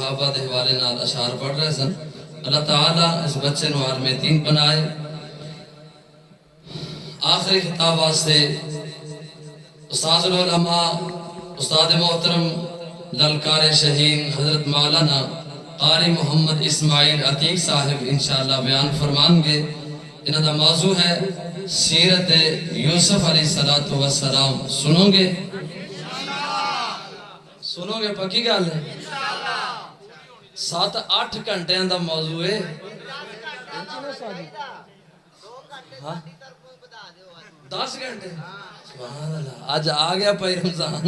صحابہ دے حوالے نال اشعار پڑھ رہے سن. اللہ تعالیٰ اس بچے نو عالم دین بنائے. آخری خطاب واسطے استاد العلماء استاد محترم للکار شہین حضرت مولانا قاری محمد اسماعیل عتیق صاحب انشاءاللہ بیان فرمان گے. انہاں دا موضوع ہے سیرت یوسف علیہ السلام. سنو گے؟ سنو گے؟ پکی گل ہے. 7-8 گھنٹے دا موضوع ہے. ہاں 10 گھنٹے سبحان اللہ. آج آ گیا پائی رمضان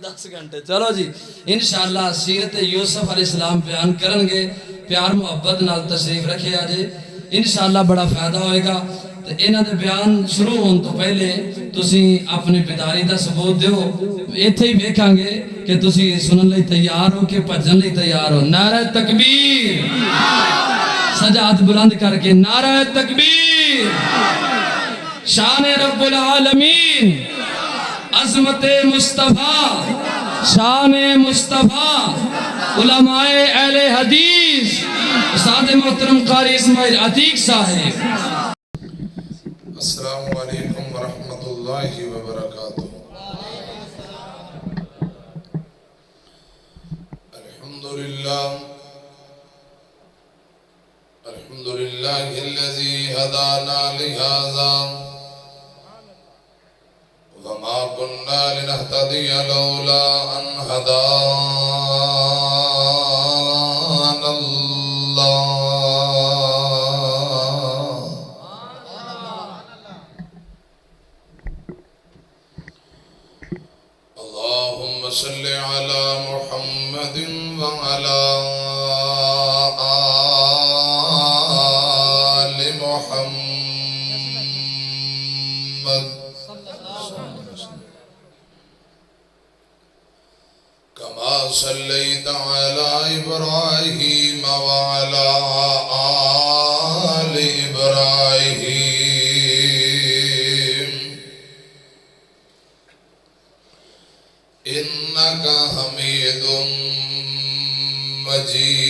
10 گھنٹے. چلو جی انشاءاللہ سیرت یوسف علیہ السلام بیان کرن گے. پیار محبت نال تشریف رکھے آجے انشاءاللہ بڑا فائدہ ہوئے گا. تو انہاں دے بیان شروع ہون تو پہلے تسی اپنی بیداری دا ثبوت دیو. ایتھے ہی دیکھاں گے کہ تسی سنن لئی تیار ہو کہ بھجن لئی تیار ہو. نعرہ تکبیر. سجاد بلند کر کے نعرہ تکبیر. شان رب العالمین. عظمت مصطفیٰ. شان مصطفیٰ. علماء اہل حدیث استاد محترم قاری اسماعیل عتیق صاحب. السلام علیکم ورحمۃ اللہ وبرکاتہ. الحمدللہ الذی ہدانا لہذا وما كنا لنهتدي لولا ان هدانا الله. اللهم صل على محمد وعلى آل محمد كما صليت على إبراهيم وعلى آل إبراهيم إنك حميد مجيد.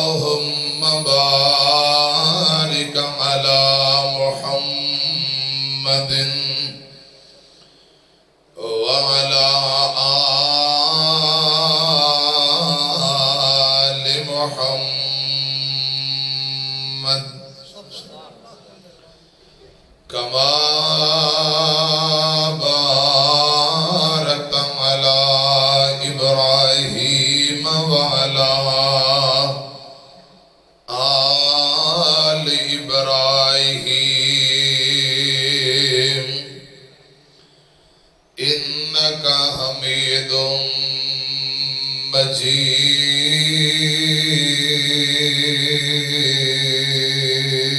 اللهم بارك على محمد وعلى آل محمد كما باركت على إبراهيم وعلى آل إبراهيم إنك حميد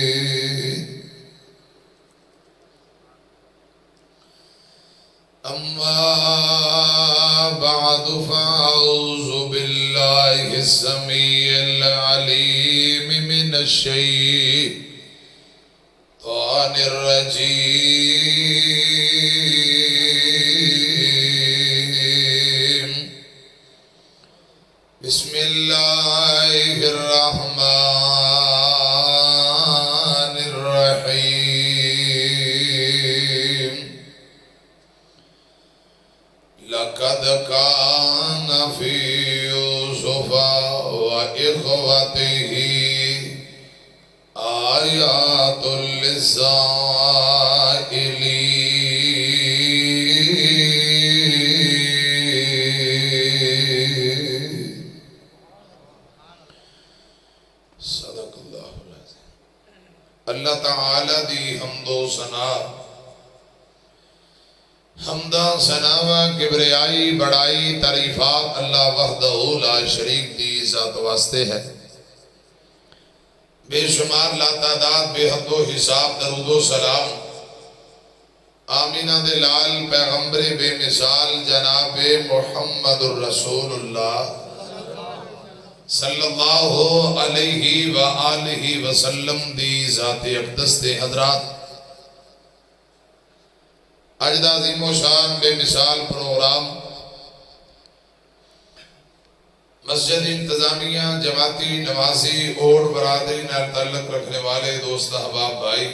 مجيد. أما بعد فأعوذ بالله السميع العليم من الشيطان الرجيم. بسم الله الرحمن الرحيم. لقد كان في يوسف وإخوته آيات للسائلين. صدق اللہ العظیم. اللہ تعالی دی حمد و ثنا حمدہ ثناوا کبریائی بڑائی تعریفات اللہ وحدہ لا شریک دی ذات واسطے ہے. بے شمار لا تعداد بے حد و حساب درود و سلام آمینہ دلال پیغمبر بے مثال جناب محمد الرسول اللہ صلی اللہ علیہ وآلہ وسلم دی ذات اقدس دے حضرات، اج دا عظیم و شان بے مثال پروگرام مسجد انتظامیہ جماعتی نمازی اور برادری نال تعلق رکھنے والے دوست احباب بھائی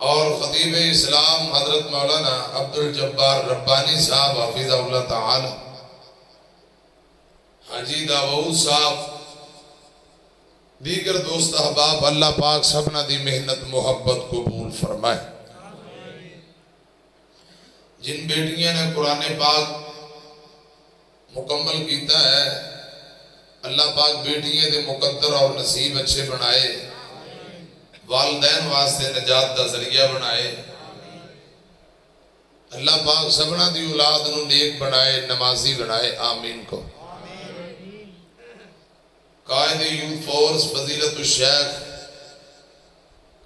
اور خطیب اسلام حضرت مولانا عبدالجبار ربانی صاحب حفظہ اللہ تعالی، حاجی داؤد صاحب، دیگر دوست احباب، اللہ پاک سبنا دی محنت محبت قبول فرمائے۔ جن بیٹیاں نے قرآن پاک مکمل کیتا ہے، اللہ پاک بیٹیاں دے مقدر اور نصیب اچھے بنائے، والدین واسطے نجات دا ذریعہ بنائے، اللہ پاک سبنا دی اولاد نو نیک بنائے، نمازی بنائے، آمین کو۔ قائد یوتھ فورس فضیلت الشیخ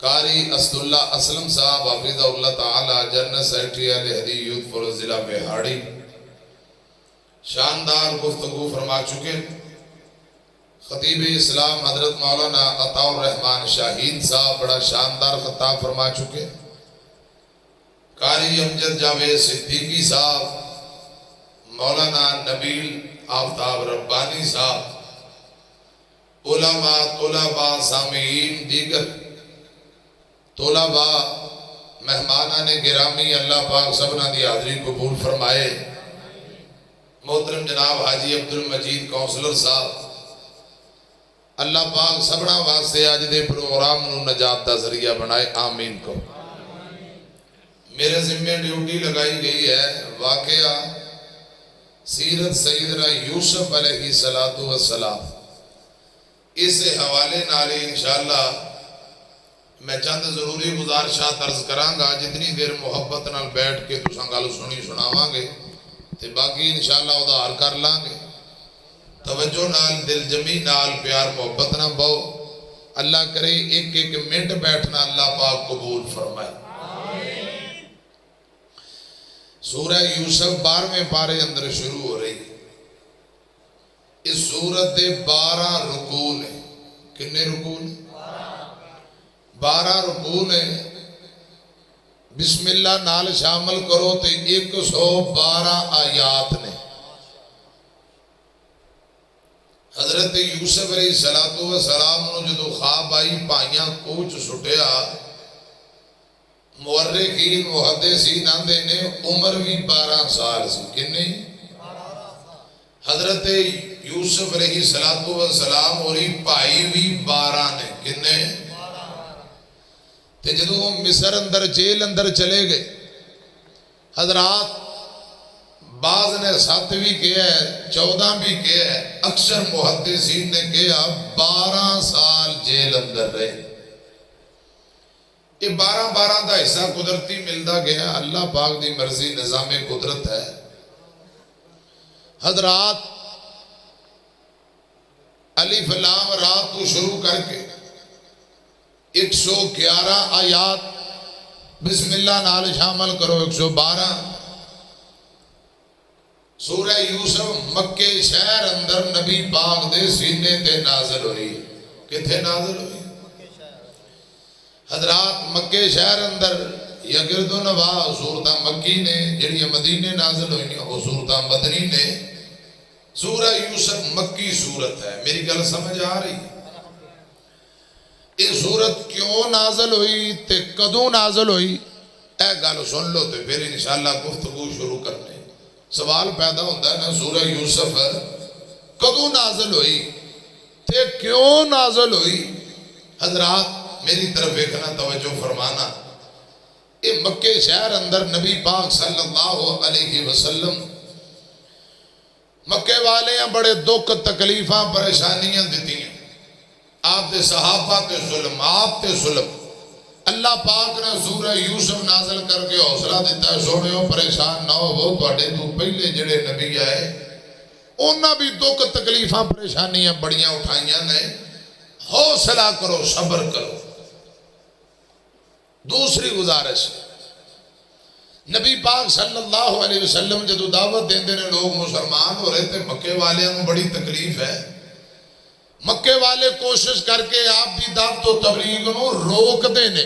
قاری اسداللہ اسلم صاحب حفظہ اللہ تعالی، جنرل سیکرٹری اہل حدیث یوتھ فورس ضلع بہاڑی، شاندار گفتگو فرما چکے۔ خطیب اسلام حضرت مولانا عطا الرحمن شاہین صاحب بڑا شاندار خطاب فرما چکے۔ قاری امجد جاوید صدیقی صاحب، مولانا نبیل آفتاب ربانی صاحب، علماء، طلباء، سامعین، دیگر طلباء، مہمانان گرامی، اللہ پاک سبنا دی حاضری قبول فرمائے۔ محترم جناب حاجی عبدالمجید کونسلر صاحب، اللہ پاک سبنا واسطے آج دے پروگرام نو نجات دا ذریعہ بنائے، آمین کو۔ میرے ذمہ ڈیوٹی لگائی گئی ہے، واقعہ سیرت سیدنا یوسف علیہ السلام، اس حوالے نالے انشاءاللہ میں چند ضروری گزارشات عرض کروں گا، جتنی دیر محبت نال بیٹھ کے تساں گل سنی سناواں گے تے باقی انشاءاللہ ادھار کر لیں گے۔ توجہ نال، دل جمی نال، پیار محبت نہ بہو، اللہ کرے ایک ایک منٹ بیٹھنا اللہ پاک قبول فرمائے۔ سورہ یوسف 12ویں پارے اندر شروع ہو رہی، اس سورت دے 12 رکوع نے، کنے رکوع نے؟ 12 رکوع نے۔ بسم اللہ نال شامل کرو تے 112 آیات نے۔ حضرت یوسف علیہ السلام نو جدو خواب آئی، پائیاں کوچ سٹیا، مورخین محدثین آندے نے عمر بھی 12 سال سی، کنے؟ حضرت یوسف علیہ السلام اور پائی بھی 12 نے، کنے؟ تے جدو مصر اندر جیل اندر چلے گئے، حضرات بعض نے 7 بھی کہا ہے، 14 بھی کہا ہے، اکثر محدثین نے کہا 12 سال جیل اندر رہے۔ یہ 12 دا حصہ قدرتی ملتا گیا، اللہ پاک دی مرضی، نظام قدرت ہے۔ حضرات الف لام را تو شروع کر کے 111 آیات، بسم اللہ نال شامل کرو 112۔ سورہ یوسف مکے شہر اندر نبی پاک دے سینے تے نازل ہوئی، کتھے نازل ہوئی؟ حضرات مکے شہر اندر یا گرد و نواح صورتہ مکی نے، جڑی مدینے نازل ہوئی وہ صورتہ مدنی نے۔ سورہ یوسف مکی صورت ہے، میری گل سمجھ آ رہی؟ یہ صورت کیوں نازل ہوئی تے کدوں نازل ہوئی، اے گل سن لو تے پھر انشاءاللہ گفتگو شروع کرنے۔ سوال پیدا ہوتا ہے نا، سورہ یوسف کدوں نازل ہوئی تے کیوں نازل ہوئی؟ حضرات میری طرف ایکنا توجہ فرمانا، یہ مکے شہر اندر نبی پاک صلی اللہ علیہ وسلم، مکے والے ہیں بڑے دکھ تکلیفاں پریشانیاں دیتی ہیں، آپ دے صحابہ تے ظلم، آپ تے ظلم، اللہ پاک نے سورہ یوسف نازل کر کے حوصلہ دیتا ہے، سوڑیوں پریشان نہ ہو، وہ توڑے تو پہلے جڑے نبی آئے انہاں بھی دکھ تکلیفاں پریشانیاں بڑیاں اٹھائیاں نے، حوصلہ کرو، صبر کرو۔ دوسری گزارش، نبی پاک صلی اللہ علیہ وسلم جدو دعوت دیندے نے لوگ مسلمان ہو رہے تھے مکے والیاں نو بڑی تکلیف ہے مکے والے کوشش کر کے آپ دی دعوت و تبلیغ نو روک دے نے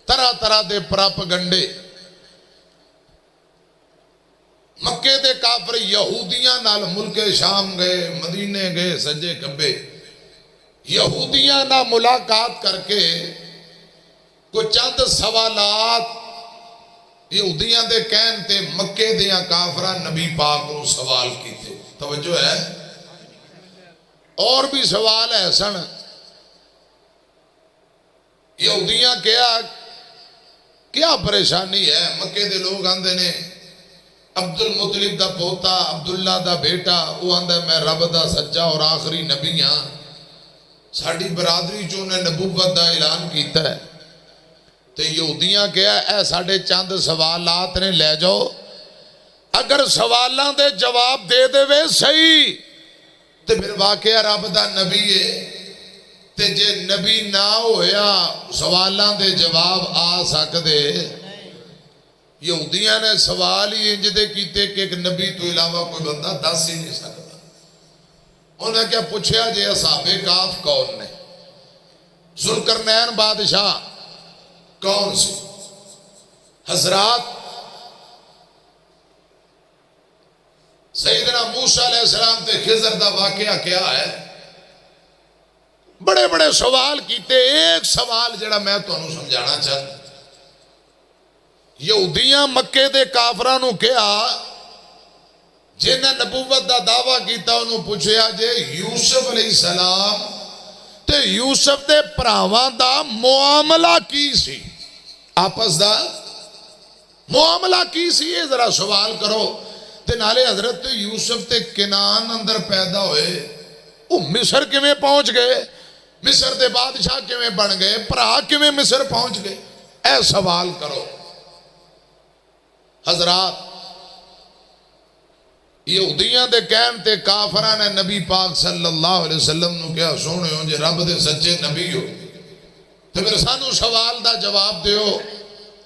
طرح طرح دے پراپگنڈے مکے دے کافر یہودیاں نال ملک شام گئے مدینے گئے سجے کبے یہودیاں نال ملاقات کر کے کوئی چند سوالات یہودیاں دے کہن تے مکے دیاں کافران نبی پاک کو سوال کی تھے توجہ ہے اور بھی سوال ہے سن یہودیاں کیا پریشانی ہے مکے دے لوگ آندے نے عبد المطلب دا پوتا عبداللہ دا بیٹا وہ آندہ میں رب دا سچا اور آخری نبی ہاں ساڑھی برادری جو نے نبوت دا اعلان کیتا ہے تو یہودیاں کیا اے ساڑھے چاند سوالات نے لے جاؤ اگر سوالان دے جواب دے دے وے صحیح تو پھر واقعہ رب دا نبی ہے تو جے نبی نہ ہویا سوالان دے جواب آ سکدے یہودیاں نے سوال ہی انجدے کیتے کہ ایک نبی تو علاوہ کوئی بندہ دس ہی نہیں سکتا انہوں نے کیا پوچھیا جے اصحاب کاف کون نے ذوالقرنین بادشاہ کون سی حضرات سیدنا موسیٰ علیہ السلام تے خضر دا واقعہ کیا ہے بڑے بڑے سوال کیتے ایک سوال جڑا میں تو انہوں سمجھانا چاہتا یہودیاں مکے دے کافرانوں کیا جنہیں نبوت دا دعویٰ کیتا انہوں پوچھیا جے یوسف علیہ السلام تے یوسف دے پراوان دا معاملہ کی سی آپس دا معاملہ کی سی یہ ذرا سوال کرو تے نالے حضرت یوسف تے کنان اندر پیدا ہوئے وہ مصر کے میں پہنچ گئے مصر دے بادشاہ کے میں بن گئے پرا کے میں مصر پہنچ گئے اے سوال کرو حضرات یہودیاں دے کہن تے کافران نبی پاک صلی اللہ علیہ وسلم نو کیا سونے ہوں جے رب دے سچے نبی ہو تو پھر سانو سوال دا جواب دیو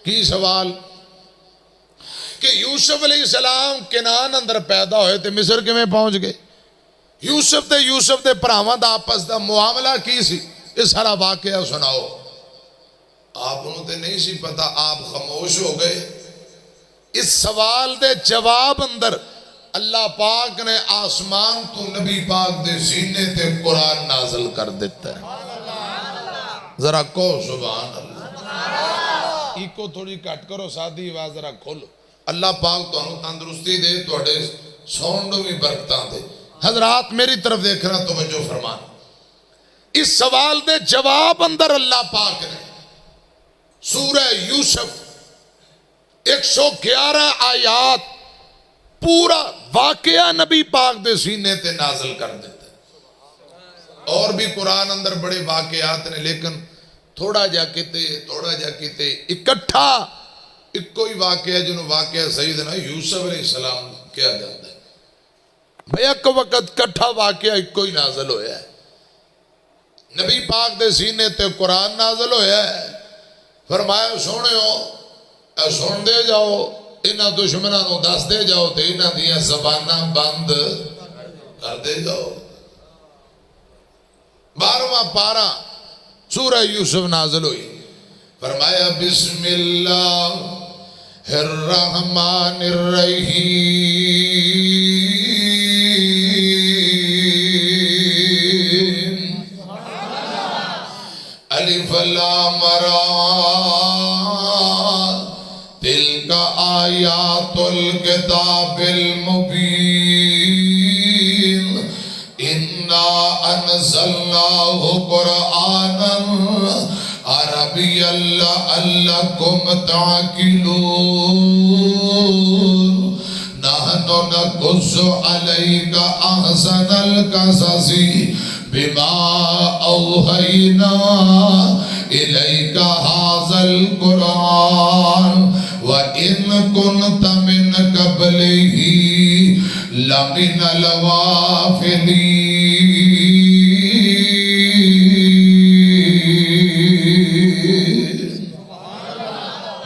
کی سوال کہ یوسف علیہ السلام کنان اندر پیدا ہوئے تے مصر کے میں پہنچ گئے یوسف دے پراوان دا آپس دا معاملہ کی سی اس سارا واقعہ سناؤ آپ انہوں تے نہیں سی پتا آپ خاموش ہو گئے اس سوال دے جواب اندر اللہ پاک نے آسمان تو نبی پاک دے سینے تے قرآن نازل کر دیتا ہے ذرا کو سبحان اللہ ایکو تھوڑی کٹ کرو سادھی آواز ذرا کھولو اللہ پاک تو انہوں تندرستی دے تو اڑے سونڈو بھی برکتاں دے حضرات میری طرف دیکھنا توجہ فرمان اس سوال دے جواب اندر اللہ پاک نے سورہ یوسف 111 آیات پورا واقعہ نبی پاک دے سینے تے نازل کر دیتا ہے اور بھی قرآن اندر بڑے واقعات نے لیکن تھوڑا جا کیتے اکٹھا ایک کوئی واقعہ جنہوں واقعہ سیدنا یوسف علیہ السلام کیا جاتا ہے بھئی ایک وقت کٹھا واقعہ ایک کوئی نازل ہویا ہے نبی پاک دے سینے تے قرآن نازل ہویا ہے فرمایا سونے ہو سن دے جاؤ انہاں دشمنوں نو دس دے جاؤ تے انہاں دیاں زباناں بند کر دے جاؤ 12واں پارہ سورہ یوسف نازل ہوئی فرمایا بسم اللہ الرحمن الرحیم الف لام را تلک آیات الکتاب المبین انا انزلناہ قرآنا عربی لعلکم تعقلون نحن نقص علیک احسن القصص بما اوحینا الیک ھذا القرآن وَإِن كُنْتَ مِنْ قَبْلِهِ لَمِنَ الْغَافِلِينَ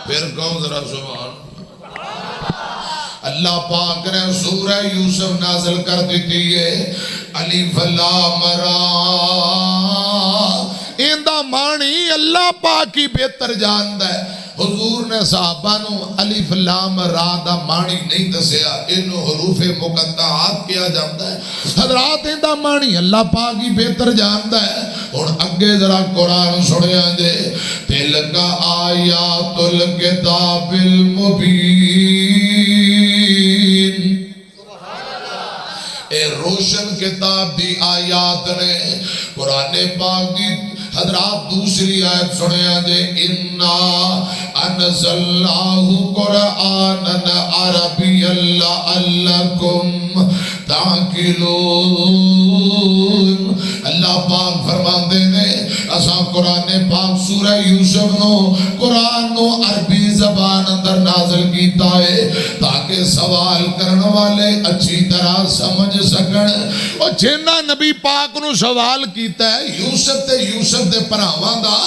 پھر کہوں ذرا سبحان پاک نے سورہ یوسف نازل کر دیتی ہے الف لام را ایندہ مانی اللہ پاک ہی بہتر جاندہ ہے حضور نے صحابہ نو الف لام را دا معنی نہیں دسیا انہوں حروف مقطعات کیا جاتا ہے حضرات دا معنی اللہ پاک ہی بہتر جانتا ہے اور اگے ذرا قرآن سڑے آنجے تلک آیات الکتاب المبین اے روشن کتاب دی آیات نے قرآن پاک دی حضرات دوسری آیت سنے آجے اِنَّا أَنزَلْنَاهُ قُرْآنًا عَرَبِيًّا لَعَلَّكُمْ تَعْقِلُونَ اللہ پاک فرماندے نے اساں قرآن پاک سورہ یوسف نو قرآن نو عربی زبان اندر نازل کیتا ہے تاکہ سوال کرنے والے اچھی طرح سمجھ سکن اور جنہ نبی پاک نو سوال کیتا ہے یوسف دے پراوان دا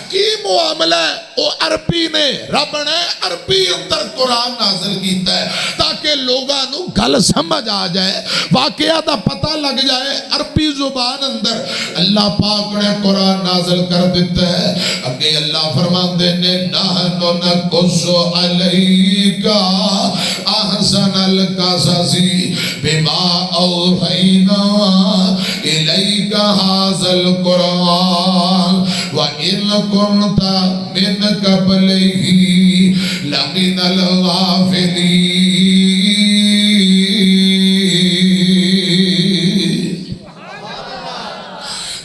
کی معاملہ ہے وہ عربی نے رب نے عربی اندر قرآن نازل کیتا ہے تاکہ لوگاں نو گل سمجھ آ جائے واقعہ دا پتہ لگ جائے عربی زبان اندر اللہ پاک نے قرآن نازل کر دیتا ہے اگے اللہ فرماندے نے نحن نقص علیک احسن القصص بما اوحینا الیک ھذا القرآن وَإِن كُنْتَ مِنْ قَبْلِهِ لَمِنَ الْغَافِلِينَ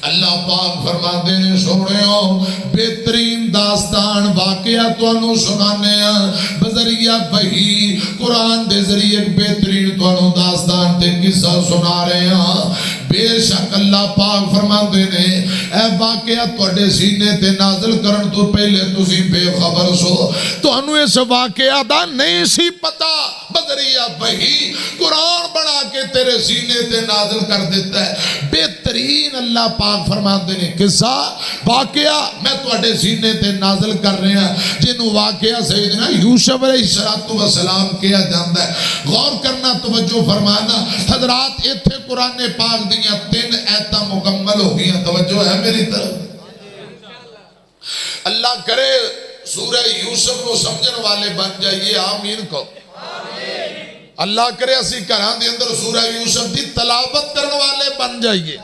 اللہ پاک فرماتے ہیں سوڑیوں بہترین داستان واقعہ تو انہوں سنانے ہیں بذریعہ وحی قرآن دے ذریعے بہترین تو انہوں داستان تے قصہ سنا رہے ہیں بے شک اللہ پاک فرماتے ہیں اے واقعہ توڑے سینے تے نازل کرن تو پہلے تسی بے خبر سو تو انہوں اس واقعہ دا نہیں سی پتا بذریعہ وحی قرآن بنا کے تیرے سینے تے نازل کر دیتا ہے بہترین اللہ پاک فرماتے ہیں قصہ واقعہ میں توڑے سینے تے نازل کر رہے ہیں جنہوں واقعہ سیدنا یوسف علیہ السلام کیا جاندہ ہے غور کرنا توجہ فرمانا حضرات اتھے قرآن پاک دیاں 3 ایتہ مکمل ہو گیا توجہ ہے میری طرف اللہ کرے سورہ یوسف کو سمجھن والے بن جائیے آمین کو اللہ کرے اسی کران دی اندر سورہ یوسف دی تلاوت کرنے والے بن جائیے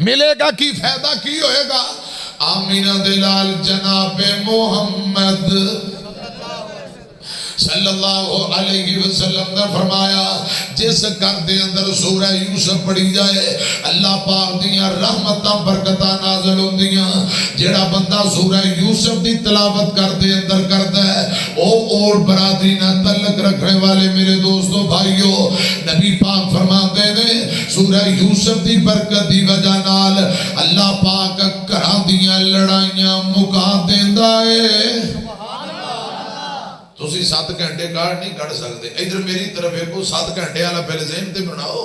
ملے گا کی فائدہ کی ہوئے گا آمین دلال جناب محمد صلی اللہ علیہ وسلم نے فرمایا جس گھر دے اندر سورہ یوسف پڑھی جائے اللہ پاک دیاں رحمتاں برکتاں نازل ہوندیاں جڑا بندہ سورہ یوسف دی تلاوت کر دے اندر کرتا ہے او اور برادری نہ تعلق رکھنے والے میرے دوستو بھائیو نبی پاک فرماتے نے سورہ یوسف دی برکت دی وجہ نال اللہ پاک گھراں دیاں لڑائیاں مکا دیندا ہے تسی 7 گھنٹے کار نہیں کر سکتے ادھر میری طرف ایک 7 گھنٹے والا پہلے ذہن تے بناؤ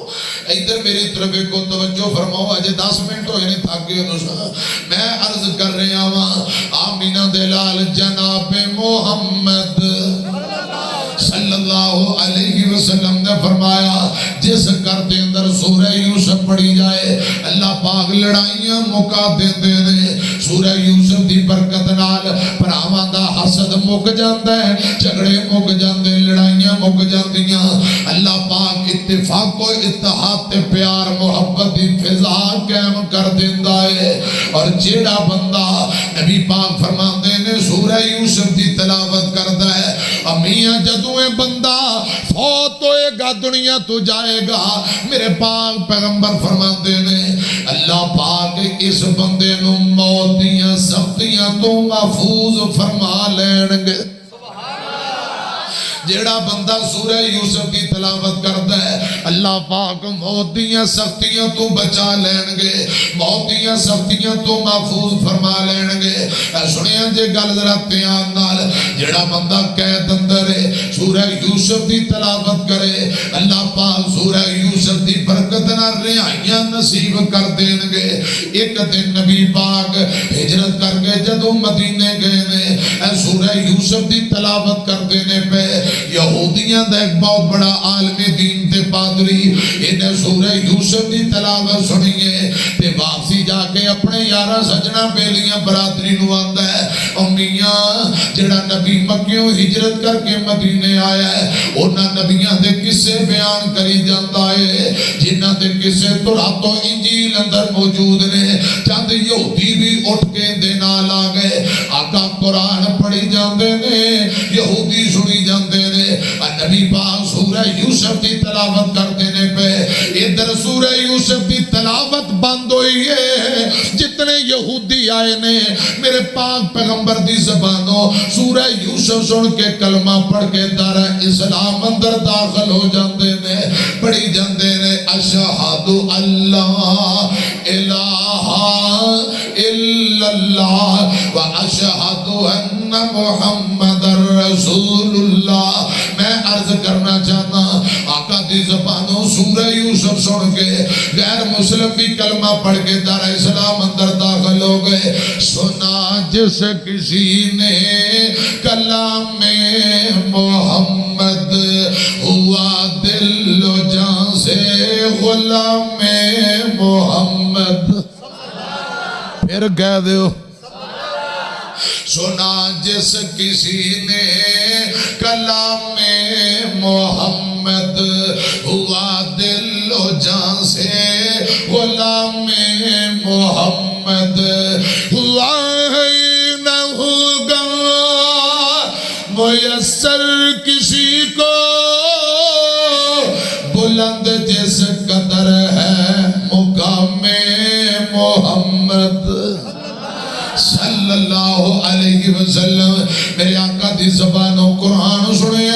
ادھر میری طرف ایک توجہ فرماؤ اجے 10 منٹ ہوئے نہیں تھک گئے تساں میں عرض کر رہا ہوں آمینہ دلال جناب محمد صلی اللہ علیہ وسلم نے فرمایا جس گھر دے اندر سورہ یوسف پڑھی جائے اللہ پاک لڑائیاں مکا دیندے نے سورہ یوسف دی برکت نال بھراواں دا حسد مک جاندا ہے جھگڑے مک جاندے لڑائیاں مک جاندیاں اللہ پاک اتفاق و اتحاد تے پیار محبت دی فضا قائم کر دیندا ہے اور جیڑا بندہ نبی پاک فرماندے نے سورہ یوسف دی تلاوت کردا ہے امیاں جدوں بندہ فوت ہوئے گا دنیا تو جائے گا میرے پاک پیغمبر فرماندے نے اللہ پاک اس بندے نو موت دیاں سختیاں تو محفوظ فرما لین گے جیڑا بندہ سورہ یوسف کی تلاوت کرتا ہے اللہ پاک موت دیاں سختیاں تو بچا لین گے موت دیاں سختیاں تو محفوظ فرما لین گے سنیاں جے گل ذرا تیان نال جیڑا بندہ قید اندر ہے سورہ یوسف کی تلاوت کرے اللہ پاک سورہ یوسف کی برکت نہ رہائیاں نصیب کر دین گے ایک دن نبی پاک ہجرت کر کے جدوں مدینے گئے نے سورہ یوسف کی تلاوت کر دینے پہ یہودیاں دا ایک بہت بڑا عالم دین تے پادری انہیں سورہ یوسف دی تلاوت سنیے تے واپسی جا کے اپنے یارہ سجنہ بیلیاں برادری نو آندا ہے امیاں جڑا نبی مکیوں ہجرت کر کے مدینے آیا ہے انہاں نبیاں دے قصے بیان کری جاندا ہے جنہاں دے قصے تو راتوں انجیل اندر موجود نے چند یہودی بھی اٹھ کے دے نال آ گئے آقا قرآن پڑھی جاندے نے یہودی سنی جاندے نے نبی پاک سورہ یوسف دی تلاوت کر دینے پہ ادھر سورہ یوسف دی تلاوت بند ہوئی ہے جتنے یہودی آئے نے میرے پاک پیغمبر دی زبانوں سورہ یوسف سن کے کلمہ پڑھ کے دار اسلام اندر داخل ہو جاندے نے پڑھی جاندے نے اشہد اللہ الہ الا اللہ و اشہد ان محمد رسول اللہ میں عرض کرنا چاہتا آقا دی زبانوں سورہ یوسف سن کے غیر مسلم بھی کلمہ پڑھ کے دار اسلام اندر داخل ہو گئے سنا جس کسی نے کلام محمد ہوا دل و جان سے غلام محمد پھر کہہ دیو سنا جس کسی نے کلام محمد ہوا دل و جان سے غلام محمد ہوا نہ ہوگا میسر کسی کو بلند جس قدر ہے مقام محمد صلی اللہ علیہ وسلم میرے آقا دی زبانوں قرآن سنے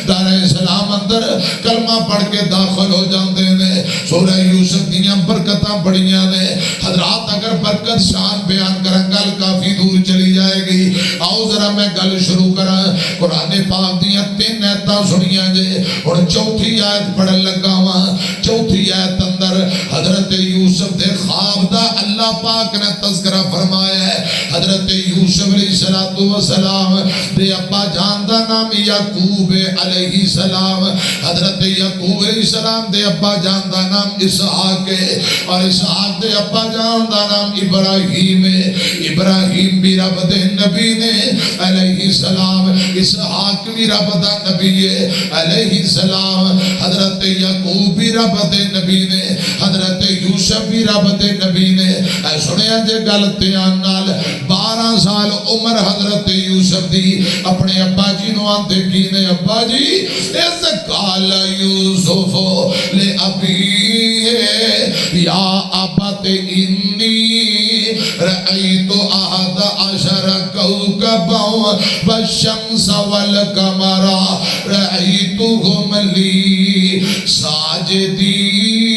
دار اسلام اندر کلمہ پڑھ کے داخل ہو جاندے نے سورہ یوسف دیاں برکتاں بڑیاں نے حضرات اگر برکت شان بیان کریں گل کافی دور چلی جائے گی آؤ ذرا میں گل شروع کرا قرآن پاک دیاں 3 آیتاں سنیاں جے اور چوتھی آیت پڑھن لگا ہوا چوتھی آیت اندر حضرت یوسف دے خواب دا اللہ پاک نے تذکرہ فرمایا ہے حضرت یوسف علیہ السلام دے ابا جان دا نام یعقوب علیہ السلام حضرت یعقوب علیہ السلام دے ابا جان دا نام اسحاق ہے اور اسحاق دے ابا جان دا نام ابراہیم ہے ابراہیم بھی رب دے نبی نے علیہ السلام اسحاق بھی رب دا نبی ہے علیہ السلام حضرت یعقوب بھی رب دے نبی نے حضرت یوسف بھی رب دے نبی نے اے سنیا جے گلتے آنال 12 سال عمر حضرت یوسف دی اپنے ابا جی نو آندے کی نے ابا جی اس قال یوسف لے ابی یا ابت انی رأیت احد عشر کوکبا والشمس والقمر رأیتهم لی ساجدین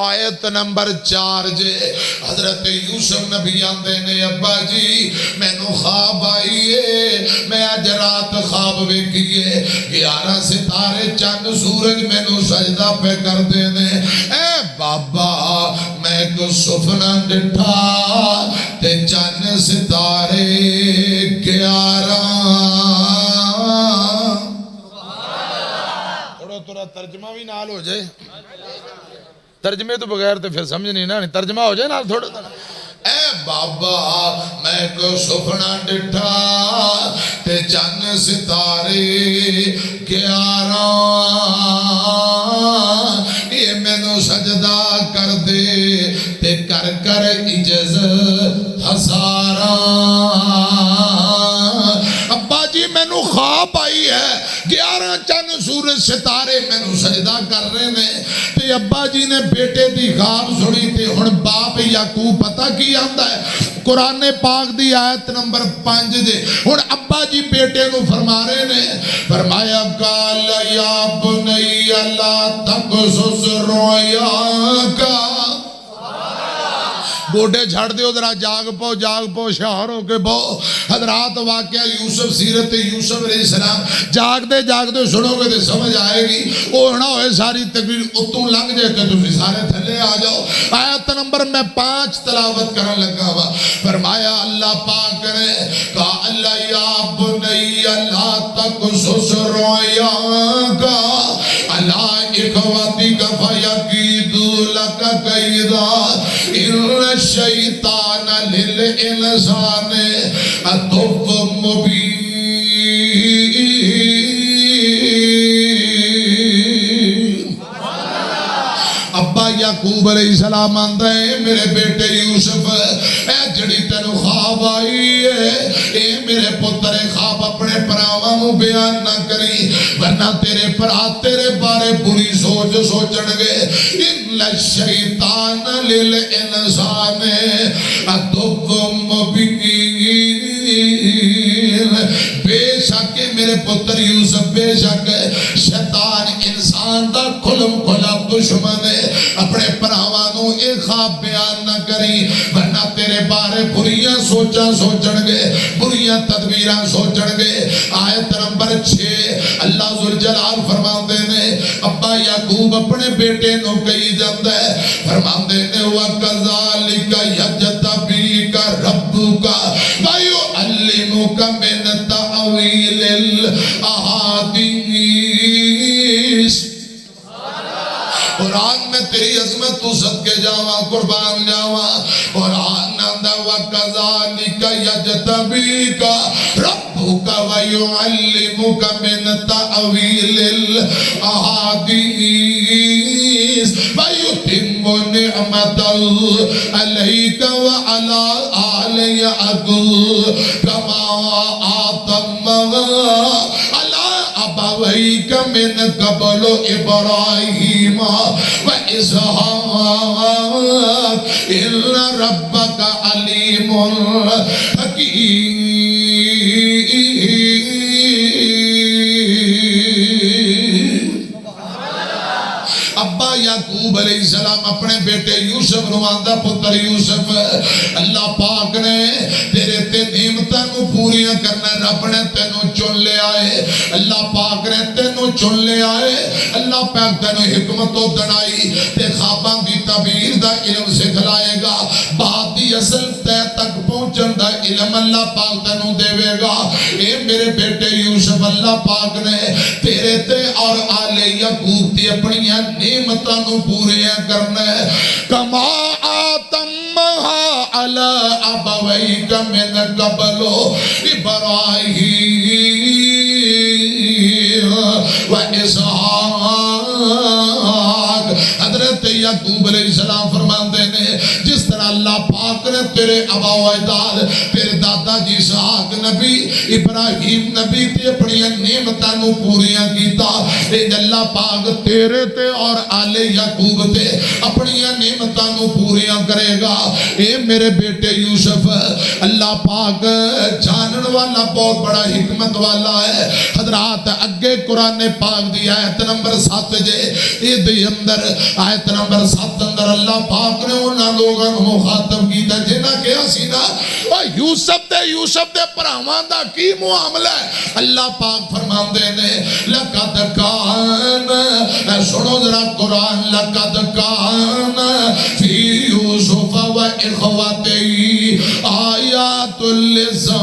آیت نمبر 4 جے حضرت یوسف نبی آندے نے ابا جی میں نو خواب آئیے میں آج رات خواب ویکھیے 11 ستارے چند سورج میں نو سجدہ پہ کر دینے اے بابا میں کو سفنا ڈٹھا تے چند ستارے 11 تھوڑا تھوڑا ترجمہ بھی نال ہو جائے ترجمے تو بغیر تو پھر سمجھ نہیں نا ترجمہ ہو جائے نا تھوڑا اے بابا میں کو سپنا ڈٹھا تے چند ستارے 11 یہ میں نو سجدہ کر دے تے کر کر عجز ہزارا ابا جی میں نو خواب آئی ہے 11 چند سورج ستارے میں نو سجدہ کر رہے ہیں تے ابا جی نے بیٹے دی خواب سنی تے ہن باپ یعقوب پتہ کی آندا ہے قرآن پاک دی آیت نمبر 5 دے ہن ابا جی بیٹے نو فرما رہے نے فرمایا قال یا بنی لا تقصص رؤیاک گوڈے جھڑ دیو ذرا جاگ پو شہر ہو کے بو حضرات واقعہ یوسف سیرت یوسف علیہ السلام جاگ دے سنو گے تو سمجھ آئے گی وہ نہ ہوئے ساری تقریر اتوں لنگ جائے کہ تم سارے تھلے آ جاؤ آیت نمبر میں 5 تلاوت کرنے لگا ہوا فرمایا اللہ پاک نے کہا اللہ یا بنی اللہ تقصص رؤیاک علی اخوتک فیکیدوا لک کیدا ان الشیطان للانسان عدو مبین ابا یعقوب علیہ السلام آندہ ہے میرے بیٹے یوسف اے جڑی تینو خواب آئی ہے اے میرے پتر خواب اپنے پراوانوں بیان نہ کری ورنہ تیرے پرا تیرے بارے بری سوچن گے ان الشیطان للانسان عدو مبین بے شک میرے پتر یوسف بے شک شیطان انسان دا کھلم کھلا دشمن ہے اپنے پراوانوں ایک خواب بیان نہ کری ورنہ تیرے بارے بریاں سوچن گے بریاں تدبیراں سوچن گے آیت نمبر 6 اللہ ذوالجلال فرماندے نے ابا یعقوب اپنے بیٹے نو کہی جاندہ ہے فرماندے نے وَكَذَلِكَ يَجْتَبِيكَ رَبُّكَ وَيُعَلِّمُكَ مِنْ تَأْوِيلِ الْأَحَادِيثِ قرآن میں تیری عظمت تو صدقے جاواں قربان جاواں قرآن ناندہ وَكَذَلِكَ يَجْتَبِيكَ رَبُّكَ وَيُعَلِّمُكَ مِنْ تَأْوِيلِ الْأَحَادِيثِ وَيُتِمُّ نِعْمَتَهُ عَلَيْكَ وَعَلَىٰ آلِ يَعْقُوبَ كَمَا أَتَمَّهَا عَلَىٰ أَبَوَيْكَ مِنْ قَبْلُ إِبْرَاهِيمَ وَإِسْحَاقَ إِنَّ رَبَّكَ عَلِيمٌ حَكِيمٌ ابا یعقوب علیہ السلام اپنے بیٹے یوسف نواندہ پتر یوسف اللہ پاک نے تیرے تے نعمتاں نو پوریاں کرنا رب نے تینوں چن لے آئے اللہ پاک نے تینوں چن لے آئے اللہ پاک تینوں حکمت و دنائی تے خواباں دی تعبیر دا علم سکھلائے گا بات دی اصل تے تک پہنچن دا علم اللہ پاک تینوں دے گا اے میرے بیٹے یوسف اللہ پاک نے تیرے تے اور آل یعقوب تی اپنی نعمتاں نو پوریاں کرنا ہے کما آتمہا علی ابویک من قبل ابراہیم و اسحاق حضرت یعقوب علیہ السلام فرماندے نے جس طرح اللہ پاک نے تیرے ابا و اجداد تیرے دادا جی اسحاق نبی ابراہیم نبی تے اپنی نعمتاں نو پوریاں کیتا اے اللہ پاک تیرے تے اور آل یعقوب تے اپنی نعمتاں نو پوریاں کرے گا اے میرے بیٹے یوسف اللہ پاک جانن والا بہت بڑا حکمت والا ہے حضرات اگے قرآن پاک دی آیت نمبر 7 جے اے دی اندر آیت نمبر 7 اندر اللہ پاک نے انہاں لوگاں نو مخاطب کیتا جنہاں کیا سینا یوسف دے پراواں دا کی معاملہ ہے اللہ پاک فرماندے نے لقد کان سنو ذرا قرآن لقد کان فی یوسف و اخوتہ آیات للسائلین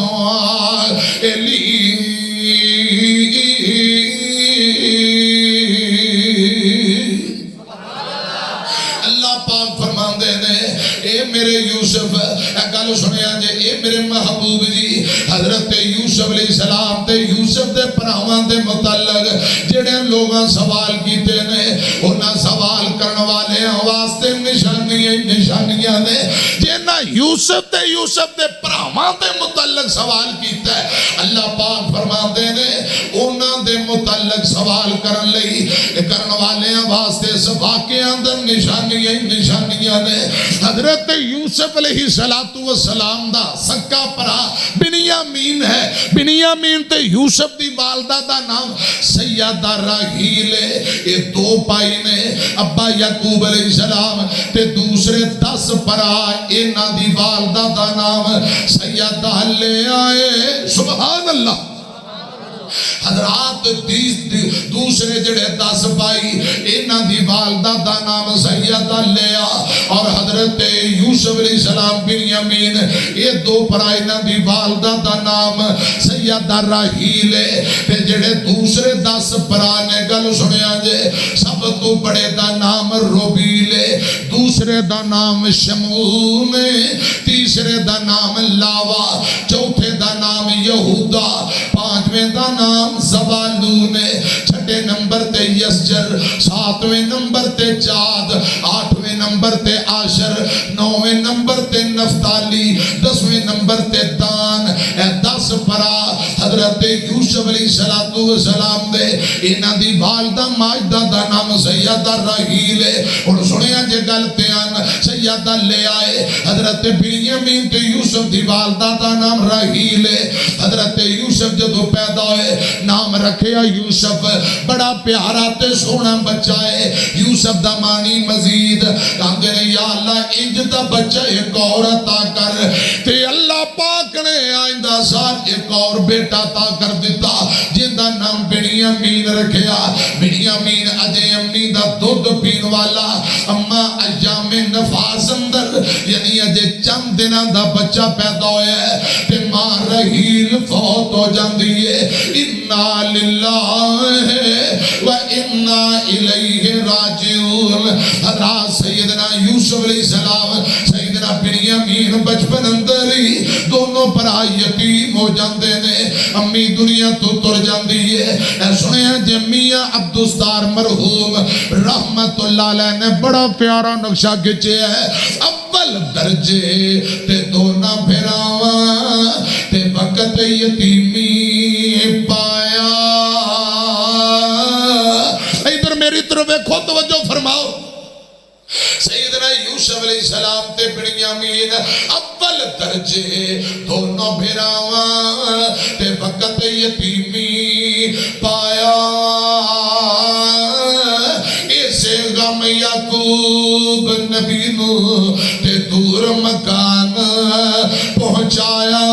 اللہ پاک فرماندے نے اے میرے یوسف گل سنیا جے اے میرے محبوب جی حضرت یوسف علیہ السلام تے یوسف دے پراواں دے متعلق جڑے لوگاں سوال کیتے نے انہاں سوال کرن والے واسطے نشانیاں نے جنہاں یوسف دے پراواں دے متعلق سوال کیتا ہے اللہ پاک فرماندے نے انہاں دے متعلق سوال کرن لئی کرن والیاں واسطے اس واقعہ دا نشانیاں نے حضرت یوسف علیہ السلام دا سکا پرا بنیامین ہے بنیامین تے یوسف دی والدہ دا نام سیدہ راحیل ہے یہ دو پائی نے ابا یعقوب علیہ السلام تے دوسرے 10 پرا اینا دی والدہ دا نام سیدہ لے آئے سبحان اللہ حضرات دوسرے جڑے 10 بھائی انہاں دی والدہ دا نام سیدہ لیا اور حضرت یوسف علیہ السلام بنیامین یہ دو پرا انہاں دی والدہ دا نام سیدہ راحیل ہے تے جڑے دوسرے 10 پرا نے گل سنیا جے سب تو بڑے دا نام روبیل ہے دوسرے دا نام شمعون ہے تیسرے دا نام لاوا چوتھے دا نام یہودا پانچویں دا نام زبالون ہے چھٹے نمبر تے یسجر ساتویں نمبر تے جاد آٹھویں نمبر تے عاشر نویں نمبر تے نفتالی 10ویں نمبر تے دان اے 10 پرا حضرت یوسف علیہ السلام دے انہاں دی والدہ ماجدہ دا نام سیدہ راحیل ہے اور سنیا جے گلتے آن سیدہ لے آئے حضرت بنیامین تے یوسف دی والدہ دا نام راحیل ہے حضرت یوسف جدو پیدا ہوئے نام رکھیا یوسف بڑا پیارا تے سونا بچہ ہے یوسف دا مانی مزید کہتے ہیں یا اللہ انج دا بچہ ایک اور عطا کر تے اللہ پاک نے آئندہ سال ایک اور بیٹا عطا کر دیتا جن دا نام بنیامین رکھیا بنیامین اجے امی دا دودھ پین والا اما ایام نفاس اندر یعنی اجے چند دنہ دا بچہ پیدا ہویا ہے تے ماں راحیل فوت ہو جاندی ہے اِنَّا لِلَّهِ وَإِنَّا إِلَيْهِ راجعون حضرات سیدنا یوسف علیہ السلام سیدنا بنیامین بچپن اندر ہی دونوں پرا یتیم ہو جاندے نے امی دنیا تو تر جاندی ہے اے سنیا جے میاں عبدالستار مرحوم رحمت اللہ علیہ نے بڑا پیارا نقشہ کھچے ہے اول درجے تے دونا پھراواں تے وقت یتیمی پایا ادھر میری طرف خود توجہ فرماؤ سیدنا یوسف علیہ السلام تے بنیامین اول درجے دونوں بھراواں تے وقت یتیمی پایا اسے غم یعقوب نبی نو تے دور مکان پہنچایا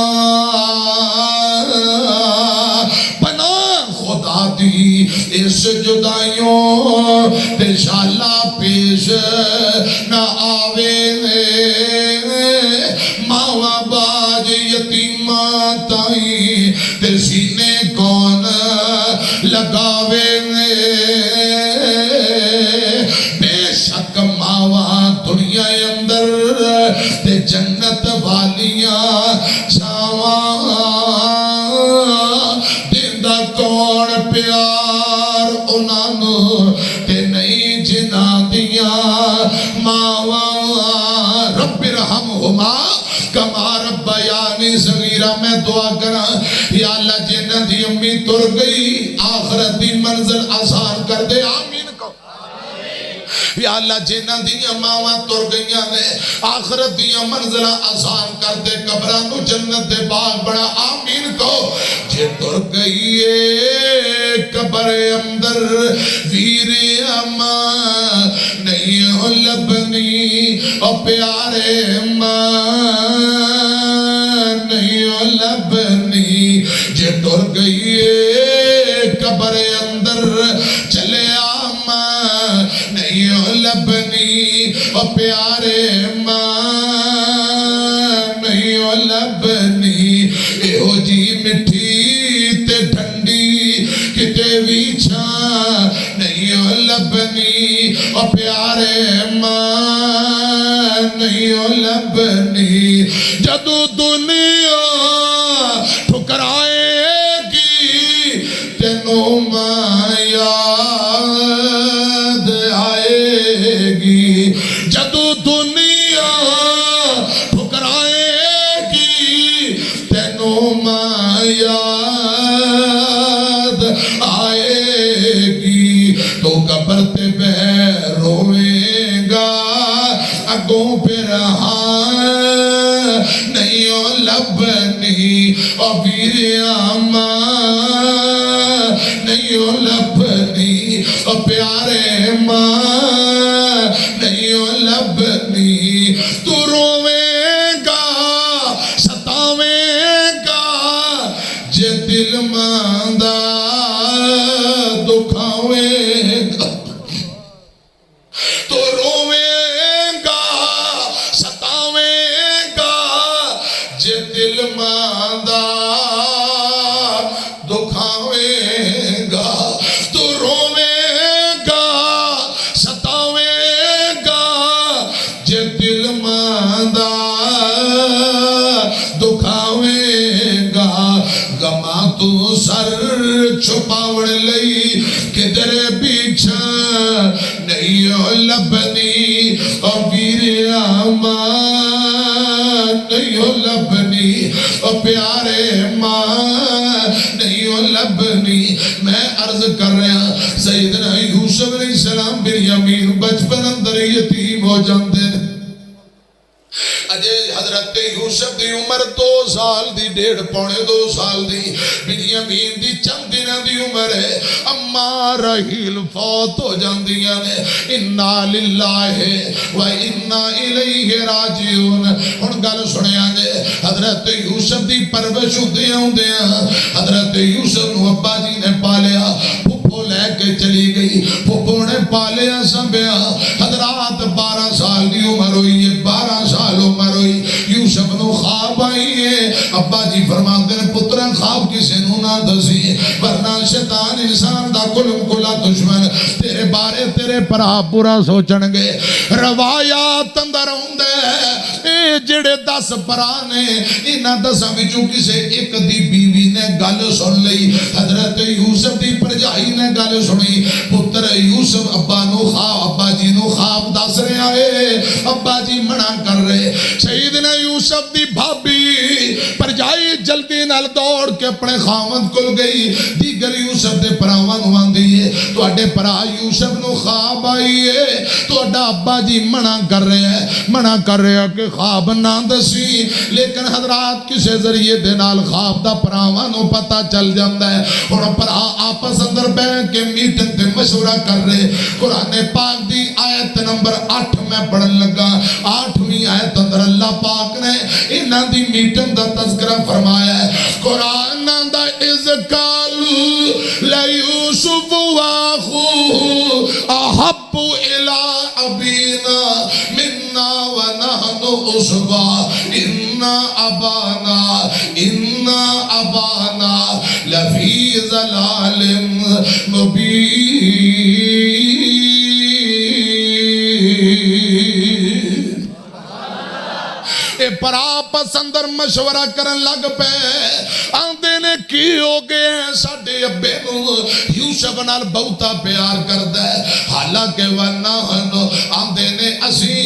اس جدائیوں تے شالا پیش نہ آوے ماوا باج یتیمہ تائیں تے سینے کون لگاوے بے شک ماوا دنیا اندر تے جنت والیاں چھاواں دیندہ کون پیار انہوں تے نہیں جنا دیا ماواں رب ارحمہما کما ربیانی صغیرہ میں دعا کرا یا اللہ جنہ دی امی تر گئی آخرت دی منزل آسان کر دے آمین کو یا اللہ جنہ دیا ماواں تر گئیاں نے آخرت دیا منزلہ آسان کر دے قبرانو جنت دے باغ بڑا آمین کو جے تر گئیے قبر اندر ویر اماں نہیں ہو لبنی او پیارے اماں نہیں ہو لبنی جے تر گئیے قبر اندر چلے آماں نہیں ہو لبنی او پیارے ماں نہیں ہو لبنی اے ہو جی مٹھی تے ٹھنڈی کتے ویچھا نہیں ہو لبنی او پیارے ماں نہیں ہو لبنی جدو دنیا ٹھکرائے گی تینوں ماں یاد آئے گی جدو دنیا ٹھکرائے گی تینوں ماں یاد آئے گی تو قبر تے بہ روے گا اگوں پھر نہیں او لبنی او ویر آما نہیں او لبنی او پیارے ماں نہیں او لبنی تو روے گا ستاوے گا جے دل ماندہ دکھاوے گا تو روے گا ستاوے گا جے دل ماندہ دکھاوے گا تو روے گا ستاوے گا جے دل ماندہ دکھاوے گا گما تو سر چھپاوڑ لئی کدھر پیچھا نہیں او لبنی او ویر آما نہیں او لبنی او پیارے ماں نہیں او لبنی میں عرض کر رہا سیدنا یوسف علیہ السلام بنیامین بچپن اندر یتیم ہو جاندے اجے حضرت یوسف دی عمر 2 سال دی 1.5 سال دی بنیامین دی چند دنوں دی عمر ہے اما رحیل فوت ہو جاندیاں نے انا للہ و انا الیہ راجعون ہن گل سنیا جے حضرت یوسف دی پرورش ہوندیاں حضرت یوسف نو ابا جی نے پالیا پھپھو لے کے چلی گئی پھپھو نے پالیا سنبھیا حضرات 12 سال دی عمر ہوئی ہے 12 سال عمر ہوئی یوسف نو خواب آئی ہے ابا جی فرماتے ہیں پترہ خواب کسے نو نہ دسی ورنہ شیطان انسان دا کلم کلا دشمن تیرے بارے تیرے پرا پورا سوچن گے روایات اندر ہوندے اے جڑے 10 پرانے انہاں 10 وچوں کسے ایک دی بیوی نے گل سن لئی حضرت یوسف دی پرجائی نے گل سنی پتر یوسف ابا نو خواب ابا جی نو خواب دس رہے آئے ابا جی منع کر رہے سیدنا یوسف دی بھابی پرجائی جلدی نال دوڑ کے اپنے خامد کل گئی دیگر یوسف دے پراوان ہوان دیئے تو اڈے پرا یوسف نو خواب آئیے تو اڈا ابا جی منع کر رہے ہیں کہ خواب نہ دسی لیکن حضرات کسے ذریعے دے نال خواب دا پراوانوں پتہ چل جاندہ ہے اور پرا آپس اندر بیٹھ کے میٹنگ تے مشورہ کر رہے قرآن پاک دی آیت نمبر 8 میں پڑھن لگا 8ویں آیت اندر اللہ پاک نے انہاں دی میٹنگ دا تذکرہ فرمایا ہے قرآن دا اذکال لیوسف واخوہ احب الى ابینا مننا ونحن عصبہ ان ابانا لفی ضلال مبین اے پرا پسندر مشورہ کرن لگ پے آندے نے کی ہو گئے ہیں ساڑھے ابے نو یوسف نال بہتا پیار کردہ ہے حالانکہ ونہنو آندے نے اسی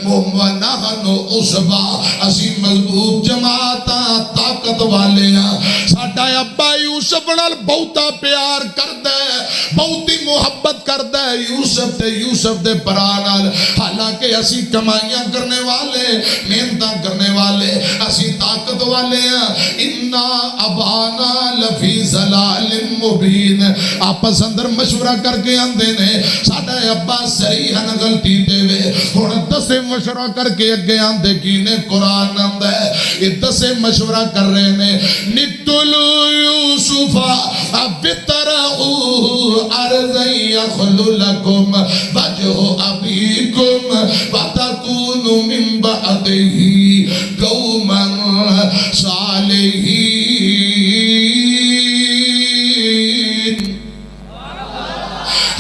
ونہنو عصبہ اسی مضبوط جماعتا طاقت والے ہیں ساڑھا ابا یوسف نال بہتا پیار کردہ ہے بہتی محبت کردہ ہے یوسف دے پرانال حالانکہ اسی کمائیاں کرنے والے محنتاں کرنے والے اسی طاقت والے ہیں انا ابانا لفی ضلال مبین آپس اندر مشورہ کر کے اندے نے ساڑھا ابا صحیحاً غلطی دے وے ہون 10 مشورہ کر کے اگے آندے کی نے قرآن اندے یہ 10 مشورہ کر رہے نے نتلو یوسفا ابترہو ارضی یخلو لکم وجہ ابیکم وتکونو من بعدہی قوما صالحین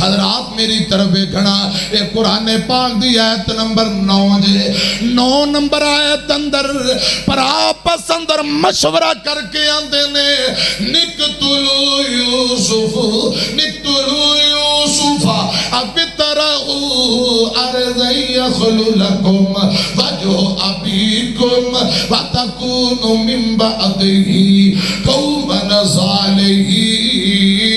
حضرات میری طرف گھنا ایک قرآن پاک دی آیت نمبر 9 جے 9 نمبر آیت اندر پر آپس اندر مشورہ کر کے آندے نے نقتلو یوسف ابترہو ارضی یخلو لکم وجہ ابیکم وتکونو من بعدہی قوما صالحین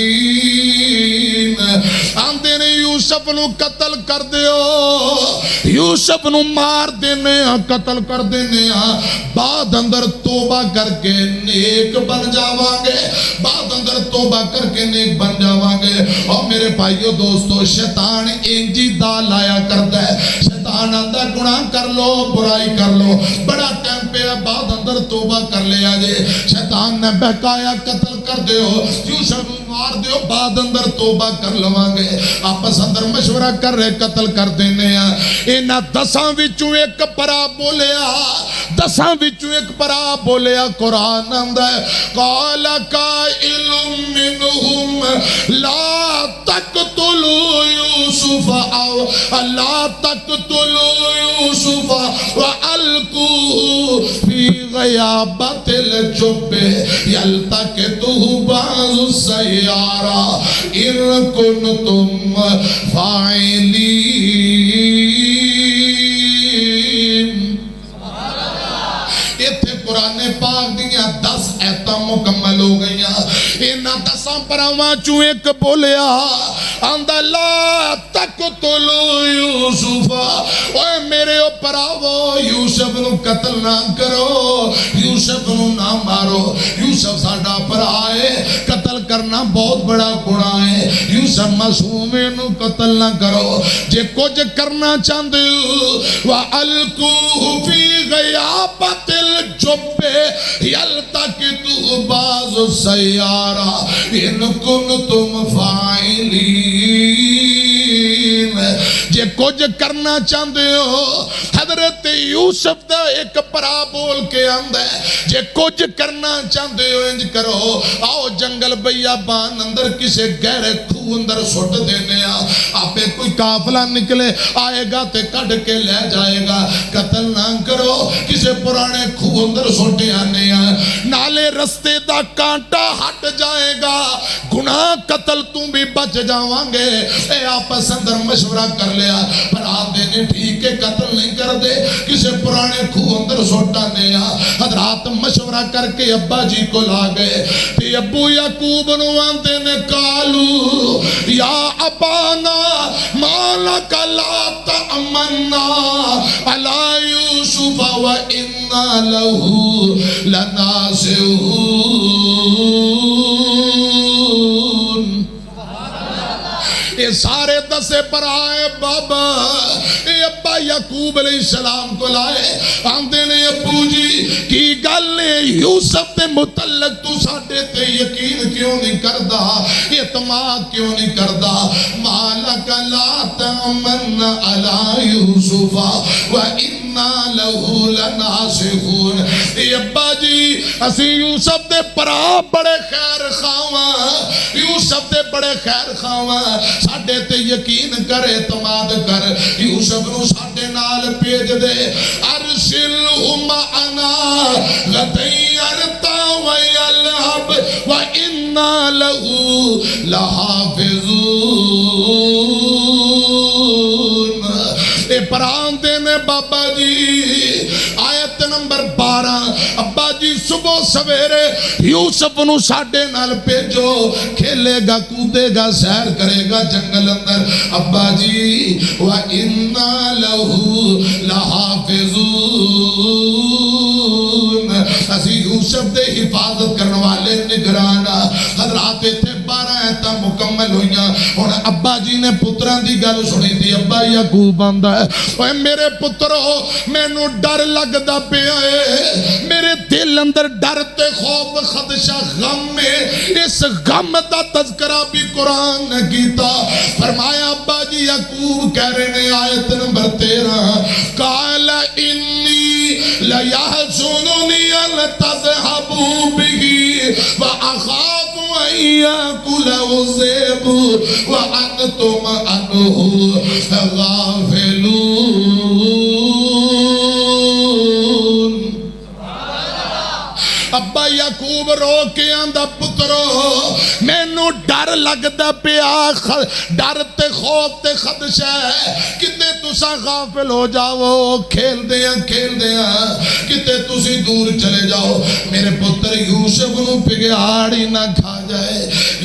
یوسف نو قتل کر دیو یوسف نو مار دینے قتل کر دینے بعد اندر توبہ کر کے نیک بن جاواں گے بعد اندر توبہ کر کے نیک بن جاواں گے اور میرے بھائیو دوستو شیطان انجی دا لایا کرتا ہے شیطان آندہ گناہ کر لو برائی کر لو بڑا ٹائم پہ بعد اندر توبہ کر لیا جے شیطان نے بہکایا قتل کر دیو یوسف مار دیو بعد اندر توبہ کر لواں گے آپس اندر مشورہ کر رہے قتل کر دینے اینا 10 وچوں ایک پرا بولیا 10 وچوں ایک پرا بولیا قرآن اندر قال قائل منہم لا تقتلوا یوسف او لا تقتلوا یوسف وَأَلْقُوهُ فِي غَيَابَتِ الْجُبِّ يَلْتَقِطُهُ بَعْضُ السَّيَّارَةِ إِن كُنتُمْ فَاعِلِينَ ایتھے قرآن پاک دیاں 10 ایتاں مکمل ہو گئیاں انہاں 10 پراواں چوں ایک بولیا آندہ لا تقتلوا یوسف اوے میرے پراوو یوسف نو قتل نہ کرو یوسف نو نہ مارو یوسف ساڈا پرائے قتل کرنا بہت بڑا گناہ ہے یوسف معصوم نو قتل نہ کرو جے کچھ کرنا چاہندے ہو وَأَلْقُوهُ فِي غَيَابَتِ الْجُبِّ يَلْتَقِطُهُ بَعْضُ السَّيَّارَةِ إِن كُنتُمْ فَاعِلِينَ جے کچھ کرنا چاہندے ہو حضرت یوسف دا ایک پرا بول کے آندہ جے کچھ کرنا چاہندے ہو انج کرو آؤ جنگل بیابان اندر کسے گہرے کھو اندر سٹ دینے آپ کوئی قافلہ نکلے آئے گا تے کڑ کے لے جائے گا قتل نہ کرو کسے پرانے کھو اندر سٹے آنے نالے رستے دا کانٹا ہٹ جائے گا گناہ قتل تم بھی بچ جاواں گے اے آپس اندر مشورہ کر لیا پر آپ دینے ٹھیک ہے قتل نہیں کر دے کسے پرانے کھو اندر سوٹا نیا حضرات مشورہ کر کے ابا جی کو لا گئے تے ابو یعقوب نوان دینے کالو یا ابانا مالک لا تأمنا علی یوسف و انا لہو لناسعون یہ سارے 10 پر آئے بابا اے ابا یعقوب علیہ السلام کو لائے آندے نے ابو جی کی گل نے یوسف تے متعلق تو ساڑھے تے یقین کیوں نہیں کردہ اعتماد کیوں نہیں کردہ مالک لا تأمن علی یوسف و انا لہو لناسعون اے ابا جی اسی یوسف دے پرا بڑے خیر خواہاں یوسف دے بڑے خیر خواہاں ساڑھے تے یقین کر اعتماد کر یوسف نو ساڑھے نال پیج دے ارسلہ معنا غدی ارتا ویلہب وَإِنَّا لَهُ لَحَافِظُونَ اے پران دینے بابا جی آیت نمبر 12 ابا جی صبح سویرے یوسف نو ساڑھے نال پیجو کھیلے گا کودے گا سیر کرے گا جنگل اندر ابا جی وَإِنَّا لَهُ لَحَافِظُونَ اسی یوسف دے حفاظت کرنے والے نگرانا حضرات تھے 12 ایتا مکمل ہوئیاں اور ابا جی نے پتران دی گل سنی تھی ابا یعقوب آندہ ہے اوہ میرے پتروں میں نو ڈر لگ دا پہ آئے میرے دل اندر ڈر تے خوف خدشہ غم میں اس غم دا تذکرہ بھی قرآن نے کیتا فرمایا ابا جی یعقوب کہہ رہے نے آیت نمبر 13 قال انی لیحزننی ان تذہبوا بگی وَأَخَافُ أَن يَأْكُلَهُ الذِّئْبُ وَأَنْتُمْ عَنْهُ غَافِلُونَ ابا یعقوب رو کے آندہ پترو میں نو ڈر لگ دا پیا ڈر تے خوف تے خدشہ ہے کتے تسا غافل ہو جاؤ کھیل دیاں کتے تسی دور چلے جاؤ میرے پتر یوسف نو پگیاڑی نہ کھا جائے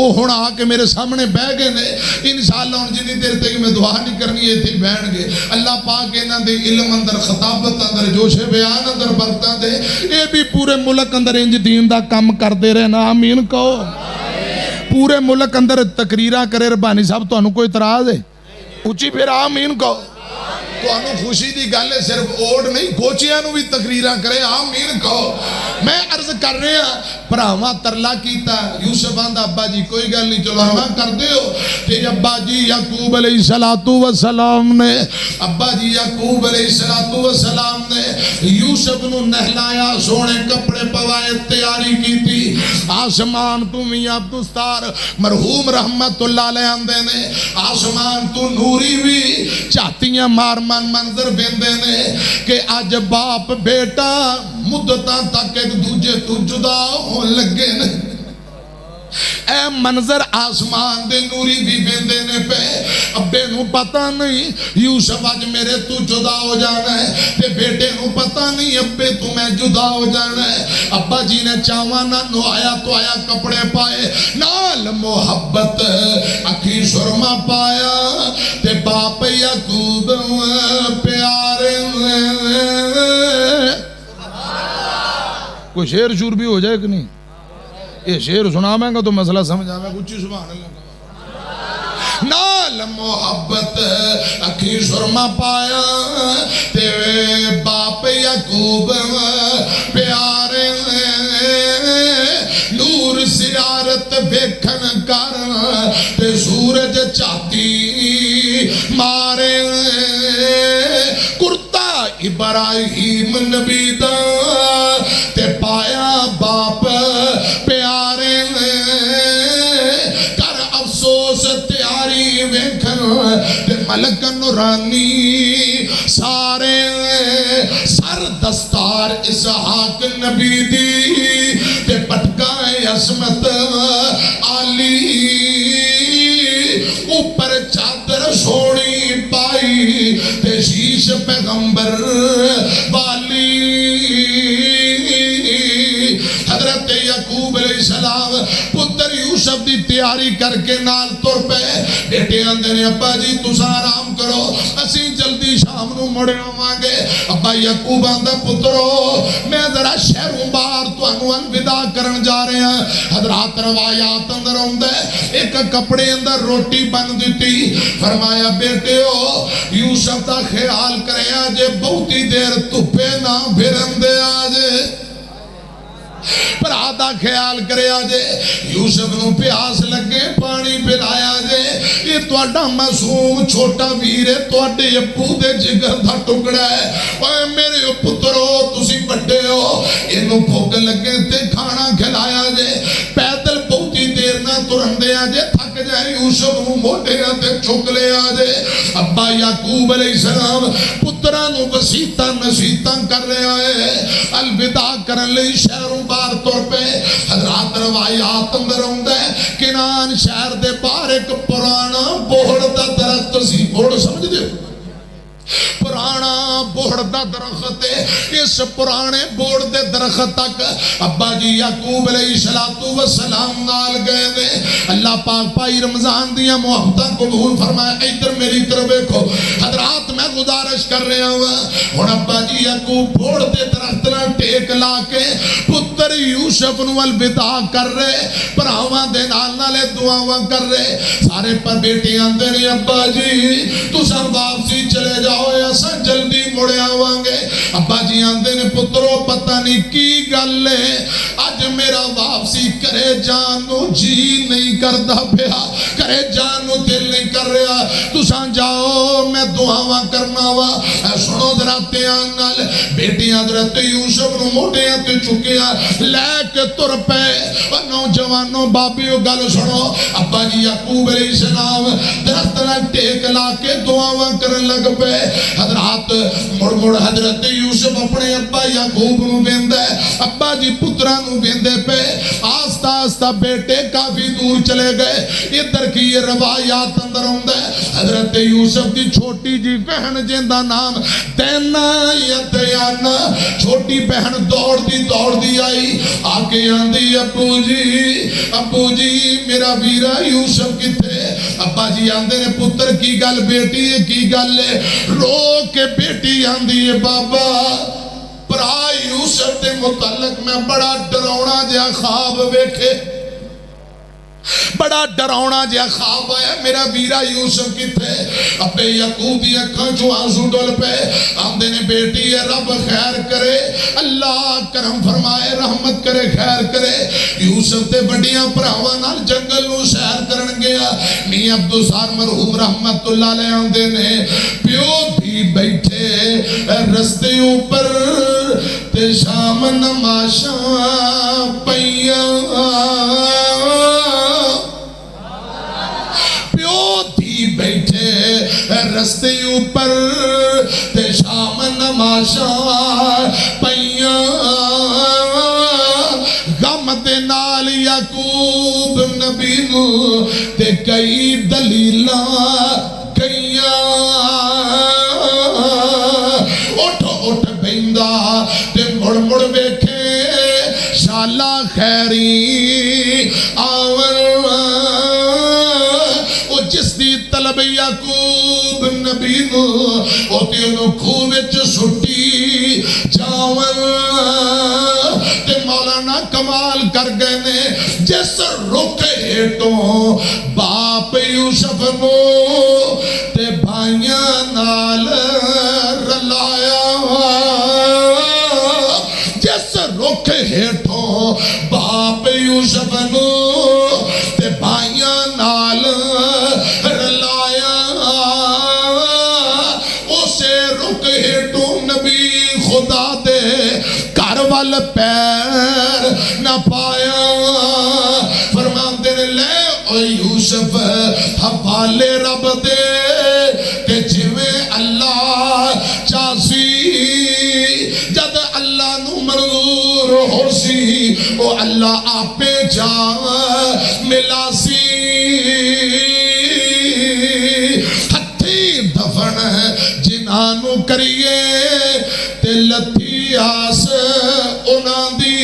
وہ ہن آ کے میرے سامنے بہ گئے نے انشاءاللہ ہن جنی دیر تک میں دعا نہیں کرنی ایتھے بیٹھ گئے اللہ پاک انہاں دے علم اندر خطابت اندر جوش بیان اندر برکتاں دے اے بھی پورے ملک اندر انج دین دا کم کردے رہنا آمین کہو پورے ملک اندر تقریراں کرے ربانی صاحب تانوں کوئی اعتراض ہے اچھی پھر آمین کہو تو انہوں خوشی دی گل ہے صرف اوڑ نہیں کوچیاں نو بھی تقریراں کرے آمین کہو میں عرض کر رہے ہیں پراواں ترلا کیتا یوسف آندا ابا جی کوئی گل نہیں چلو ہاں کر دے ہو تے ابا جی یعقوب علیہ السلام نے ابا جی یعقوب علیہ السلام نے یوسف نو نہلایا سونے کپڑے پوائے تیاری کی تھی آسمان تو میاں عبدالستار مرحوم رحمت اللہ علیہ آندے نے آسمان تو نوری بھی چاہتیاں مار منظر بیندے نے کہ آج باپ بیٹا مدتاں تک ایک دوجے تو جدا ہو لگے نے اے منظر آسمان دے نوری بھی بیندے نے پہ ابے نو پتہ نہیں یوسف آج میرے تو جدا ہو جانا ہے تے بیٹے نو پتہ نہیں ابے تو میں جدا ہو جانا ہے ابا جی نے چاوانا نو آیا تو آیا کپڑے پائے نال محبت اکھی سرما پایا تے باپ یعقوب پیارے کوئی شعر شور بھی ہو جائے کہ نہیں یہ شعر سنا میں گا تو مسئلہ سمجھ آئے کچھ ہی سبحان اللہ نال محبت اکھی سرما پایا تے باپ یعقوب پیارے نور سیارت بیکھن کر تے سورج چاہتی مارے کرتا ابراہیم نبی دا تے پایا باپ پیارے کر افسوس تیاری ویکھن تے ملک نورانی سارے سر دستار اسحاق نبی دی تے پٹکائے عصمت علی اوپر چادر سونی پائی تے شیش پیغمبر والی حضرت یعقوب علیہ السلام پتر یوسف دی تیاری کر کے نال تر پہ بیٹے آندے نے ابا جی تسا آرام کرو اسی جلدی شام نو مڑے آوانگے ابا یعقوب آندا پترو میں ذرا شہروں باہر تانوں الوداع کرن جا رہے ہیں حضرات روایات اندر آندا ایک کپڑے اندر روٹی بن دتی فرمایا بیٹیو یوسف دا خیال کرے آجے بہتی دیر تپے نہ بھرن دے آجے پر آدھا خیال کرے آجے یوسف نو پیاس لگے پانی پلایا جے یہ توڑا معصوم چھوٹا ویرے توڑے ابو دے جگر دا ٹکڑا ہے اے میرے پترو تسی بڑے ہو انہوں بھوک لگے تے کھانا کھلایا جے پیدل بہتی دیر نہ ترندے آجے تھک جائے یوسف نو موٹے تے چک لے آجے ابا یعقوب علیہ السلام پترانو وسیطہ نسیطہ کر رہے آئے الوداع کرن لئی شہروں بار طور پہ حضرات روایات اندر ہوندہ ہے کنان شہر دے بار ایک پرانا بوڑ دا درخت سی بوڑ سمجھ دے پرانا بوڑ دا درخت ہے اس پرانے بوڑ دے درخت تک ابا جی یعقوب علیہ السلام نال گئے نے اللہ پاک پائی رمضان دیا محبتہ قبول فرمایا ادھر میری طرف دیکھو حضرات میں گزارش کر رہا ہوں اور ابا جی یعقوب بوڑ دے درخت نہ ٹیک لا کے پتر یوسف نو الوداع کر رہے پراواں دے نال نالے دعاواں کر رہے سارے پر بیٹیاں دے نے ابا جی تو سب واپسی چلے جاؤ ایسا جلدی مڑے آوانگے ابا جی آندے نے پترو پتہ نہیں کی گل ہے آج میرا واپسی کرے جانو جی نہیں کردہ پیا کرے جانو دل نہیں کر رہا تو سان جاؤ میں دعاواں کرنا وا سنو دراتے آنگل بیٹیاں درتے یوسف نو موٹے آتے چکیا لے کے تر پہ نوجوانوں بابیوں گل سنو ابا جی یعقوب علیہ السلام درخت نہ ٹیک لا کے دعاواں کرن لگ پہ حضرات مڑ مڑ حضرت یوسف اپنے ابا یعقوب نو ویندا ہے ابا جی پتراں نو دیندے پہ آستہ آستہ بیٹے کافی دور چلے گئے ادھر کی یہ روایات اندر ہوندہ ہے حضرت یوسف دی چھوٹی جی بہن جندہ نام دینا یا دیانا چھوٹی بہن دوڑ دی آئی آکے آندی ابو جی میرا ویرا یوسف کتے ابا جی آندے نے پتر کی گل بیٹی ہے کی گل ہے رو کے بیٹی آندی ہے بابا برا یوسف دے متعلق میں بڑا ڈراؤنا جہا خواب ویکھے بڑا ڈراؤنا جہا خواب آیا میرا ویرا یوسف کتے ابے یعقوب دی اکھاں چوں آنسو ڈول پے آندے نے بیٹی ہے رب خیر کرے اللہ کرم فرمائے رحمت کرے خیر کرے یوسف تے بڑیاں بھراواں نال جنگل نوں سیر کرن گیا میاں عبدالسار مرحوم رحمت اللہ علیہ آندے نے پیو بھی بیٹھے رستے اوپر تے شام نماشاں پیاں بیٹھے رستے اوپر تے شام نماشاں پیاں غم دے نال یعقوب نبی نو تے کئی دلیلاں کئیاں اٹھ بیندا تے مڑ ویکھے شالا خیری آور جس دی طلب یعقوب نبی نو ہوتی انہوں خوبچ سٹی جاور تے مولانا کمال کر گئے نے جس رکھ ہیٹوں باپ یوسف نو تے بھائیاں نال رلایا جس رکھ ہیٹوں باپ یوسف نو تے بھائیاں نال خدا دے کاروال پیر نہ پایا فرماندے نے لے او یوسف حوالے رب دے کہ جویں اللہ چاسی جد اللہ نو منظور ہو سی او اللہ آپے جا ملا سی ہتھی دفن جنہانو کریے تے لتھی آس انہاں دی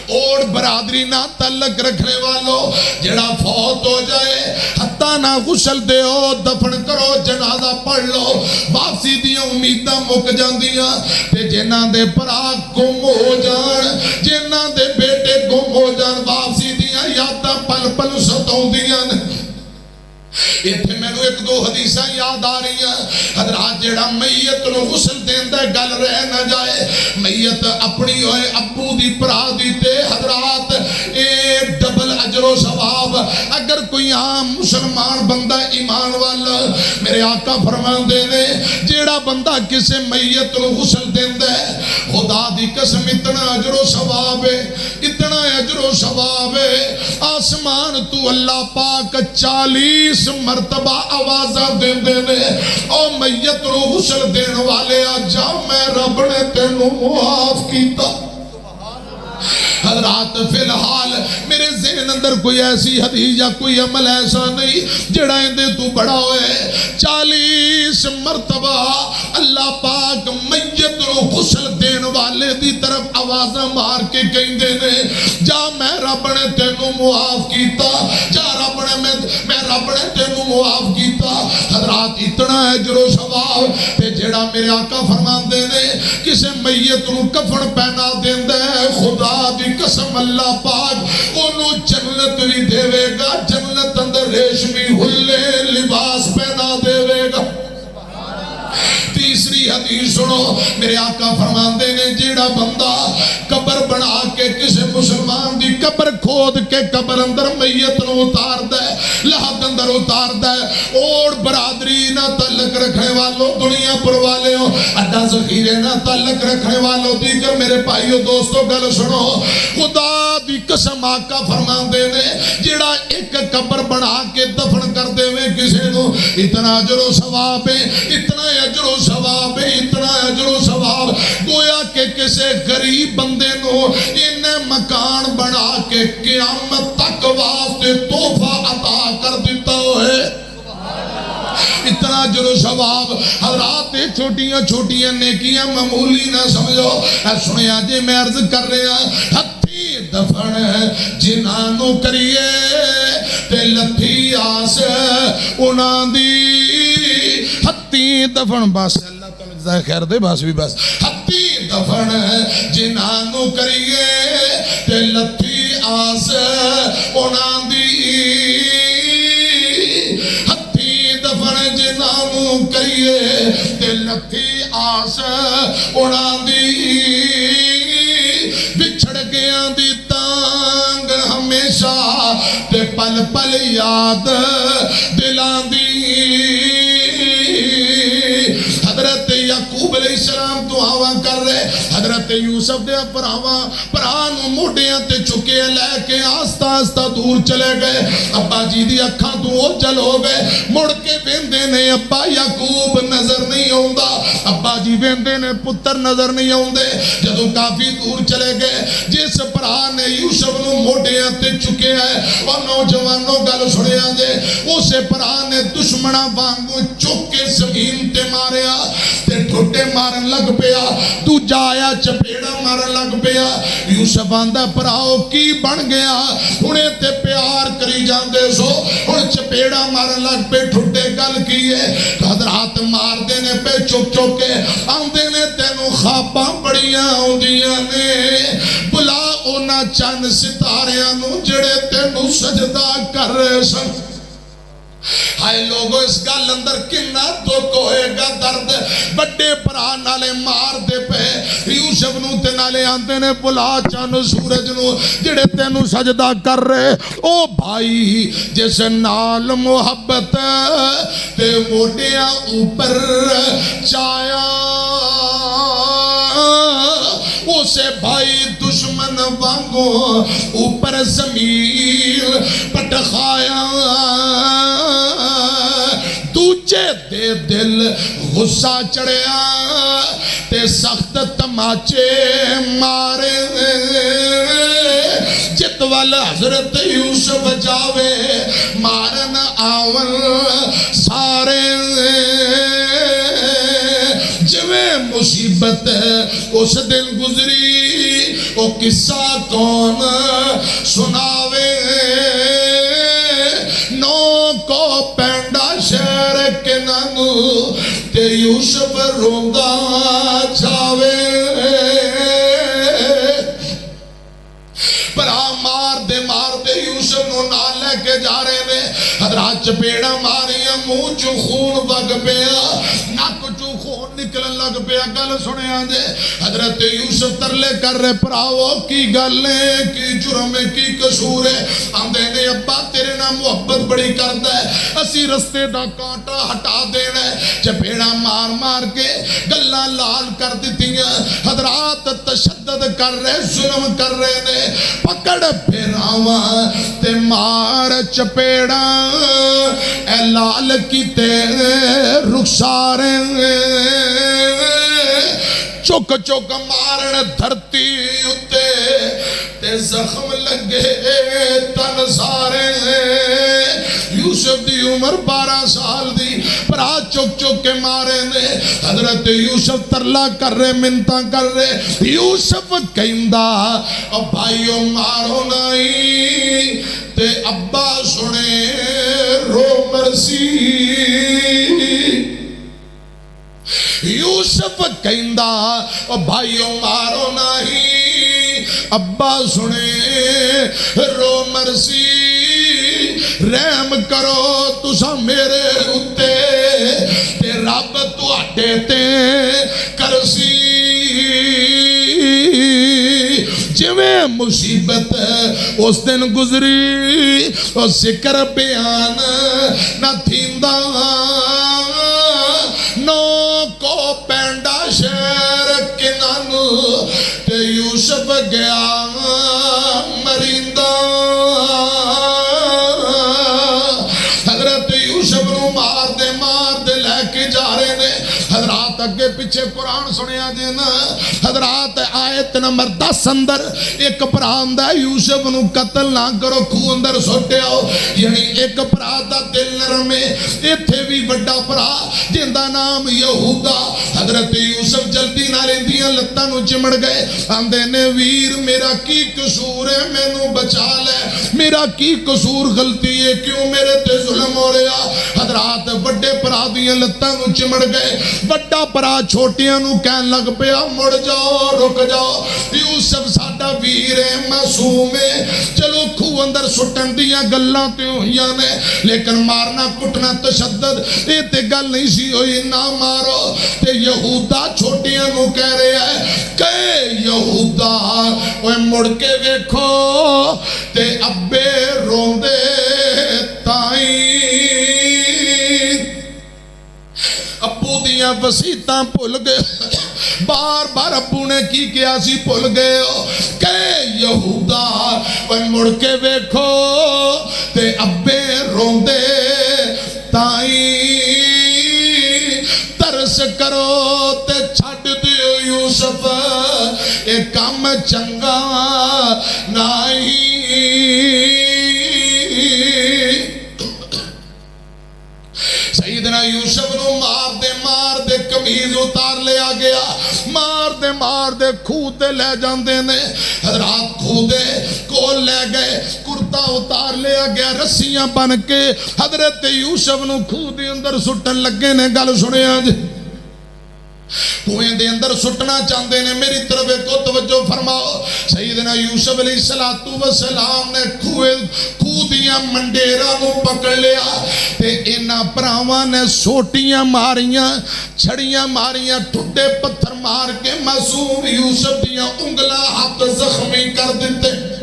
اور برادری نہ تعلق رکھنے والوں جڑا فوت ہو جائے حتیٰ نہ غسل دے ہو دفن کرو جنازہ پڑھ لو واپسی دیاں امیداں مک جاندیاں تے جنہاں دے پرا گم ہو جان جنہاں دے بیٹے گم ہو جان واپسی دیاں یاداں پل پل ستاؤں دیاں ایتھے میں نے ایک دو حدیثاں یاد آ رہی ہیں حضرات جیڑا میت نو غسل دیندہ گل رہ نہ جائے میت اپنی ہوئے ابو دی پرا دیتے حضرات ایک ڈبل اجر و ثواب اگر کوئی عام مسلمان بندہ ایمان والا میرے آقا فرمان دینے جیڑا بندہ کسے میت نو غسل دیندہ ہے خدا دی قسم اتنا اجر و ثواب ہے اتنا اجر و ثواب ہے آسمان تو اللہ پاک 40 مرتبہ آوازہ دین دینے او میت رو غسل دین والے آجا میں رب نے تینوں معاف کیتا حضرات فی الحال میرے ذہن اندر کوئی ایسی حدیث یا کوئی عمل ایسا نہیں جڑا اندے تو بڑا ہوئے 40 مرتبہ اللہ پاک میت رو غسل دین والے دی طرف آوازہ مار کے کہیں دینے جا میں رب نے تینوں معاف کیتا جا میں رب نے تینوں معاف کیتا حضرات اتنا اجر و ثواب تے جڑا میرے آقا فرمان دینے کسے میت رو کفن پہنا دیندے خدا دی قسم اللہ پاک انہوں جنت بھی دے گا جنت اندر ریشمی ہلے لباس پہنا دے گا تیسری حدیث سنو میرے آقا فرمان دینے جیڑا بندہ قبر بنا کے کسے مسلمان دی قبر کھود کے قبر اندر میت نو اتار دے لحد اندر اتار دے اور برادری نہ تعلق رکھنے والوں دنیا پر والے ہوں اڈا ذخیرے نہ تعلق رکھنے والوں دیگر میرے بھائیوں دوستوں گل سنو خدا دی قسم آقا فرمان دینے جیڑا ایک قبر بنا کے دفن کر دے میں کسے نو اتنا اجر و ثواب ہے اتنا اجر و ثواب ہے اتنا اجر و ثواب گویا کہ غریب بندے نو انہیں مکان بنا کے قیامت تک واسطے تحفہ عطا کر دیتا ہے. اتنا جلو ثواب حضرات چھوٹیاں چھوٹیاں نیکیاں معمولی نہ سمجھو. سنیا جی میں عرض کر رہا ہتھی دفن جنہاں کریے تے لتھی آس انہاں دی. ہتھی دفن بس اللہ تعالیٰ جزائے خیر دے بس بھی بس. ہتھی دفن جنہاں کریے تے لتھی آس انہاں دی. دفن جنہاں کریے تے لتھی آس انہاں دی. بچھڑ گیا دی تانگ ہمیشہ تے پل پل یاد دلان دی. حضرت یعقوب علیہ السلام دعاواں کر رہے. حضرت یوسف دے پرانو موڈیاں تے چکے لے کے آستہ آستہ دور چلے گئے. ابا جی دی اکھاں تو اوجل ہو گئے. مڑ کے ویندے نے ابا یعقوب نظر نہیں آوندا. ابا جی ویندے نے پتر نظر نہیں آوندے. جدوں کافی دور چلے گئے جس بھرا نے یوسف نو موڈیاں تے چکے ہے اور نوجوانوں گل سنیا جے اسے بھرا نے دشمناں وانگوں چک کے زمین تے ماریا تے ٹھوٹے مارن لگ پیا. دوجا آیا چپیڑا مارن لگ پیا. یوسف آندا بھراؤ کی بن گیا ہنے تے پیار کری جاندے سو ہن چپیڑا مارن لگ پے ٹھوٹے گل کیے. حضرات مار دینے پہ چک چک کے آندے نے تینوں خواباں بڑیاں آندیاں نے. بلا اونا چند ستاریاں نو جڑے تینوں سجدہ کر رہے سن. ہائے لوگوں اس گل اندر کنا دکھ ہوئے گا درد. بڑے بھرا نالے مار دے پہ یوسف نو تے نالے آندے نے بلا چند سورج نو جڑے تینوں سجدہ کر رہے. او بھائی جس نال محبت تے موڈیاں اوپر چایا اسے بھائی دشمن وانگوں اوپر زمین پٹخایا. دوجے دے دل غصہ چڑھیا تے سخت تماچے مارے. جتوال حضرت یوسف جاوے مارن آون سارے. جویں مصیبت اس دن گزری وہ قصہ کون سناوے. نو کو پینڈا شہر کے نانو تے یوسف روندہ چھاوے. برا مار دے یوسف نو نال لے کے جا رہے نے. حضرات چپیڑا ماریا منہ چو خون وگ پیا نک چو خون نکلن لگ پیا. گل سنے آنجے حضرت یوسف ترلے کر رہے پراؤ کی گلیں کی جرم کی قصور ہے. آندے نے ابا تیرے نام محبت بڑی کرتا ہے اسی رستے دا کانٹا ہٹا دینا ہے. چپیڑا مار مار کے گلہ لال کر دیتیاں. حضرات تشدد کر رہے ظلم کر رہے نے. پکڑ پھراواں تے مار چپیڑا اے لال کی تیرے رخسارے. چوک چوک مارن دھرتی اتے تے زخم لگے تن سارے. یوسف دی عمر 12 سال دی پرا چوک چوک کے مارے نے. حضرت یوسف ترلا کر رہے منتاں کر رہے. یوسف کہندا او بھائیو مارو نہیں تے ابا سنے رو مرسی. یوسف کہندا او بھائیو مارو نہیں ابا سنے رو مرسی. رحم کرو تسا میرے اتے تے رب تواڈے تے کرسی. جویں مصیبت اس دن گزری او ذکر بیان نہ تھیندا. نو کو پینڈا شہر کے نانو تے یوسف گیا مریندا. حضرت یوسف نو مار دے لے کے جا رہے نے. حضرات اگے پیچھے قرآن سنیا جی نا حضرات آیت نمبر 10 اندر ایک بھرا ہوندا ہے یوسف نو قتل نہ کرو کھو اندر سٹیا یعنی ایک بھرا دا دل نرم ہے ایتھے بھی بڑا بھرا جندا نام یہودا حضرت یوسف جلدی نال اندیاں لتاں نو چمڑ گئے آندے نے ویر میرا کی قصور ہے مینوں بچا لے میرا کی قصور غلطی ہے کیوں میرے تے ظلم ہو رہا حضرات بڑے بھرا دیاں لتاں نو چمڑ گئے بڑا بھرا چھوٹیاں نو کہن لگ پیا مڑ جاؤ رک جاؤ یوسف ساڈا ویر ہے معصوم ہے چلو کھو اندر سٹن دیاں گلاں تے ہویاں نے لیکن مارنا کٹنا تشدد اے تے گل نہیں سی ہوئی نہ مارو تے یہودا چھوٹیاں نو کہہ رہا ہے کہ یہودا اوے مڑ کے ویکھو تے ابے روندے تائیں ابو دیاں وسیعتاں بھول گئے بار بار ابو نے کی کیا سی بھول گئے ہو کہ یہودا اوے مڑ کے ویکھو تے ابے روندے تائیں ترس کرو تے چھڈ دیو یوسف اے کام چنگا نہیں سیدنا یوسف نو مار دے قمیض اتار لیا گیا مار دے کھو تے لے جاندے نے حضرات کھو دے کول لے گئے کرتا اتار لیا گیا رسیاں بن کے حضرت یوسف نو کھو دے اندر سٹن لگے نے گل سنیا جی کنویں دے اندر سٹنا چاہتے نے میری طرف کو توجہ فرماؤ سیدنا یوسف علیہ السلام نے کھو دیاں منڈیراں نو پکڑ لیا تے انہاں پراواں نے سوٹیاں ماریاں چھڑیاں ماریاں ٹھڈے پتھر مار کے معصوم یوسف دیاں انگلاں ہاتھ زخمی کر دیتے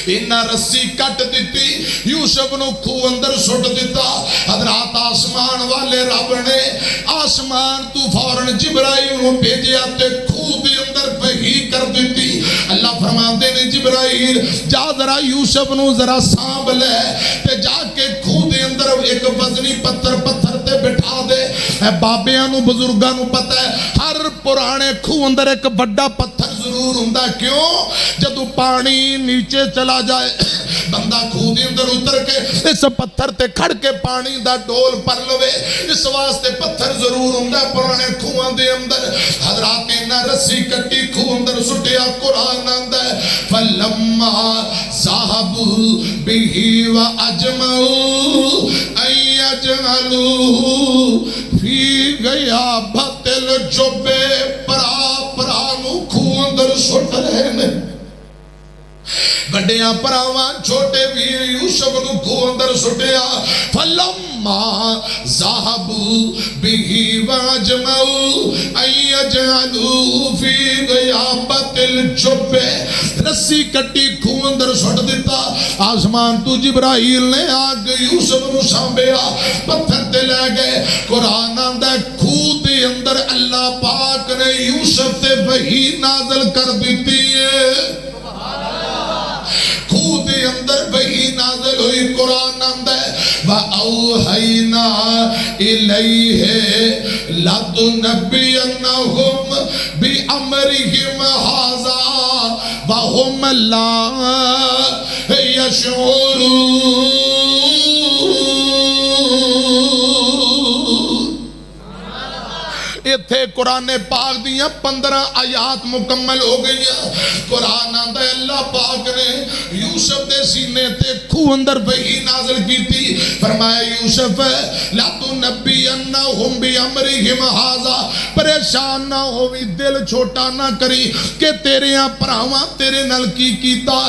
انہاں رسی کٹ دیتی یوسف نو کھو اندر سٹ دیتا حضرات آسمان والے رب نے آسمان تو فوراً جبرائیل نو بھیجیا تے کھو دے اندر وحی کر دیتی اللہ فرماتے نے جبرائیل جا ذرا یوسف نو ذرا سانب لے تے جا کے کھو دے اندر ایک وزنی پتھر تے بٹھا دے بابیاں نو بزرگاں نو پتہ ہے ہر پرانے کھو اندر ایک بڑا پتھر ضرور ہوندا کیوں جدو پانی نیچے چلا جائے بندہ کھو دے اندر اتر کے اس پتھر تے کھڑ کے پانی دا ڈول پر لوے اس واسطے پتھر ضرور ہوندا پرانے کھواں دے اندر حضرات نے رسی کٹی کھو اندر سٹیا قرآن آندا ہے فلما ذهبوا به واجمعوا ان يجعلوا في غيابة الجب پرا نو کھو اندر سٹ رہے نے بڑیاں پراواں چھوٹے ویر یوسف نو کھو اندر سٹیا فلما ذهبوا به واجمعوا ان يجعلوا في غيابة الجب رسی کٹی کھو اندر سٹ دیتا آسمان تو جبرائیل نے آگ یوسف نو سانبیا پتھر تے لے گئے قرآن آندا ہے کھو دے اندر اللہ پاک نے یوسف تے وحی نازل کر دیتی ہے کھو دے اندر وحی نازل ہوئی قرآن آندا ہے وَأَوْحَيْنَا إِلَيْهِ لَتُنَبِّئَنَّهُمْ بِأَمْرِهِمْ هَذَا وَهُمْ لَا يَشْعُرُونَ تھے قرآن پاک دیاں 15 آیات مکمل ہو گئی ہیں قرآن آندا ہے اللہ پاک نے یوسف دے سینے تے کھو اندر وحی نازل کی تھی فرمایا یوسف لا تنبئنہم بامرہم ھذا پریشان نہ ہووی دل چھوٹا نہ کری کہ تیرے پراواں تیرے نال کی کیتا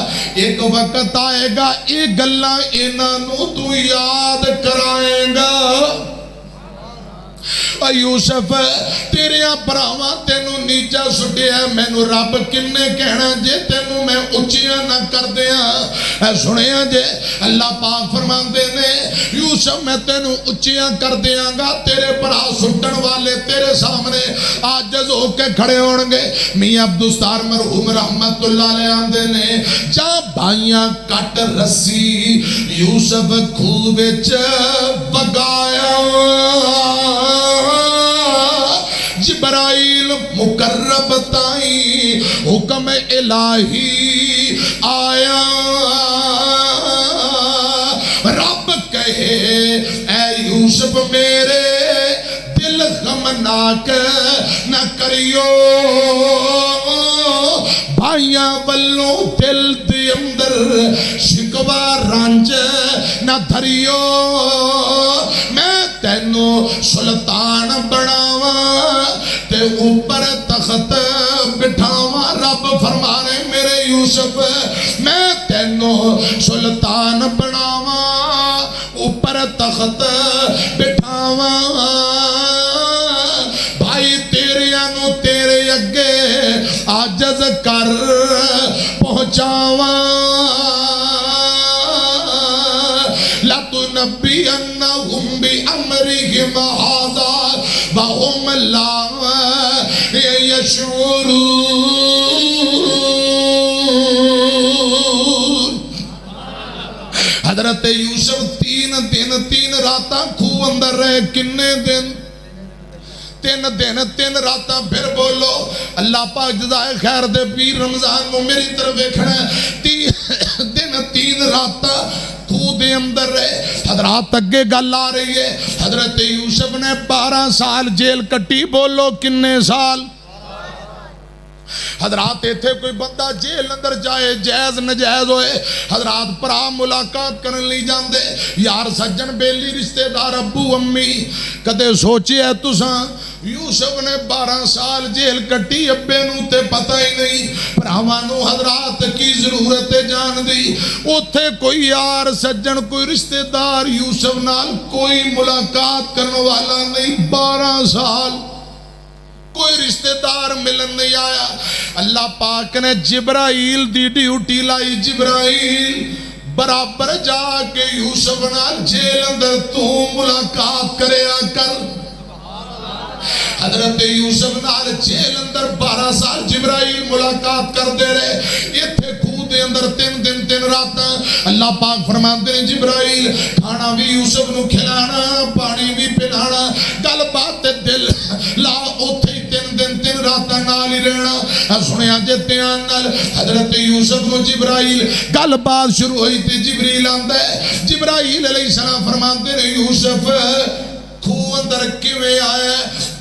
ایک وقت آئے گا اے گلاں انہاں نو تو یاد کرائے گا یوسف تیریاں پراواں تینوں نیچا سٹیا مینوں رب کنے کہنا جے تینوں میں اچیاں نہ کر دیاں سنیا جے اللہ پاک فرماندے نے یوسف میں تینوں اچیاں کر دیاں گا تیرے پرا سٹن والے تیرے سامنے عاجز ہو کے کھڑے ہون گے میاں عبدالستار مرحوم رحمت اللہ علیہ آندے نے جا بھائیاں کٹ رسی یوسف کھو وچ بگایا جبرائیل مقرب تائیں حکم الہی آیا رب کہے اے یوسف میرے دل غمناک نہ کریو بھائیاں والوں دل دے اندر شکوا رانج نہ دھریو میں تینوں سلطان بناواں تے اوپر تخت بٹھاواں رب فرما رہے میرے یوسف میں تینوں سلطان بناواں اوپر تخت بٹھاواں بھائی تیریانو تیرے اگے عاجز کر پہنچاواں لَتُنَبِّئَنَّهُمْ بِأَمْرِهِمْ هَذَا وَهُمْ لَا يَشْعُرُونَ حضرت یوسف 3 دن 3 راتاں کھو اندر رہے کنے دن 3 دن 3 راتاں پھر بولو اللہ پاک جزائے خیر دے پیر رمضان کو میری طرف دیکھنا 3 دن 3 راتاں کھو دے اندر رہے حضرات اگے گل آ رہی ہے حضرت یوسف نے 12 سال جیل کٹی بولو کنے سال حضرات ایتھے کوئی بندہ جیل اندر جائے جائز نجائز ہوئے حضرات پرا ملاقات کرن لی جاندے یار سجن بیلی رشتہ دار ابو امی کدے سوچے ہے تساں یوسف نے 12 سال جیل کٹی ابے نو تے پتہ ہی نہیں پراوانو حضرات کی ضرورت جان دی اوتھے کوئی یار سجن کوئی رشتہ دار یوسف نال کوئی ملاقات کرنے والا نہیں 12 سال کوئی رشتہ دار ملن نہیں آیا اللہ پاک نے جبرائیل دی ڈیوٹی لائی جبرائیل برابر جا کے یوسف نال جیل اندر تو ملاقات کریا کر حضرت یوسف نال جیل اندر 12 سال جبرائیل ملاقات کر دے رہے یہ تھے خود دے اندر 3 دن 3 راتاں اللہ پاک فرماندے نے جبرائیل کھانا بھی یوسف نو کھلانا پانی بھی پلانا گل بات دل لا اوتھے 3 دن 3 راتاں نال ہی رہنا سنیا جے دھیان نال حضرت یوسف نو جبرائیل گل بات شروع ہوئی تے جبریل آندا ہے جبرائیل علیہ السلام فرماندے نے یوسف کھو اندر کیویں آیا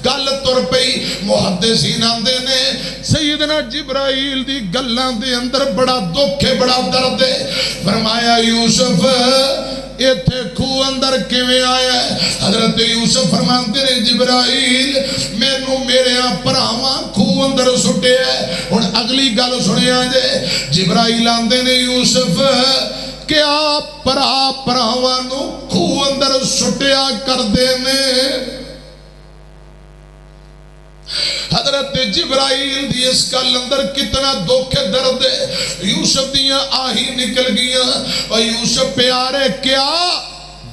گل تر پئی محدثین آندے نے سیدنا جبرائیل دی گلاں دے اندر بڑا دکھ ہے بڑا درد ہے فرمایا یوسف ایتھے کھو اندر کیویں آیا ہے حضرت یوسف فرماندے نے جبرائیل مینوں میرے پراواں کھو اندر سٹیا ہے ہن اگلی گل سنیا جے جبرائیل آندے نے یوسف کہ آپ پراوانو کھو اندر سٹیا کر دینے حضرت جبرائیل دی اس کل اندر کتنا دکھ درد ہے یوسف دیاں آہی نکل گیا اور یوسف پیارے کیا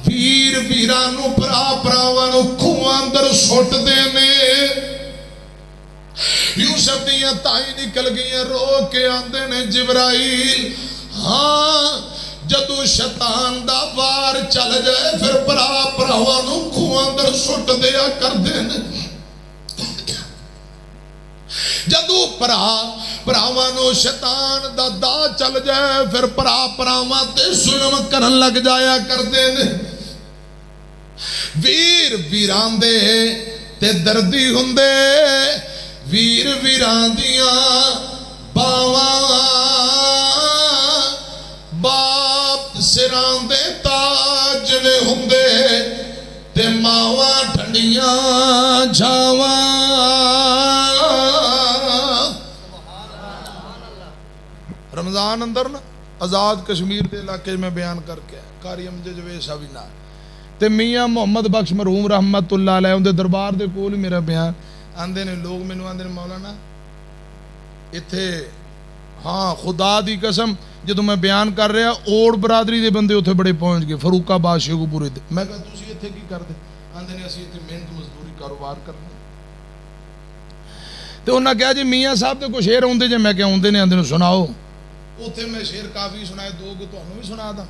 ویر ویرانو پراوانو کھو اندر سٹ دینے یوسف دیاں تائی نکل گیا رو کے آندے نے جبرائیل ہاں جدو شیطان دا وار چل جائے پھر پراوانو کھو اندر سٹ دیا کر دینے جدو پراوانو شیطان دا دا چل جائے پھر پراوان تے ظلم کرن لگ جایا کر دینے ویر ویران دے تے دردی ہندے ویر ویران دیاں باپ سران دے تاج نے ہندے تے ماواں ٹھنڈیاں جھاواں رمضان اندر نا آزاد کشمیر دے علاقے میں بیان کر کے کاری امجد ویسا بھی نہ تے میاں محمد بخش مرحوم رحمت اللہ علیہ ان دے دربار دے کول میرا بیان آندے نے لوگ مینوں آندے نے مولانا ایتھے ہاں خدا دی قسم جدو میں بیان کر رہا اوڑ برادری دے بندے اتھے بڑے پہنچ گئے فروق آباد شیخو پورے دے میں کہا تسی ایتھے کی کر دے آندے نے اسی ایتھے محنت مزدوری کاروبار کرنا تے انہاں کہا جی میاں صاحب تے کوئی شعر ہوندے جے میں کہا ہوندے نے آندے نے سناؤ اتھے میں شعر کافی سنائے 2 کو تو انہوں بھی سنا دا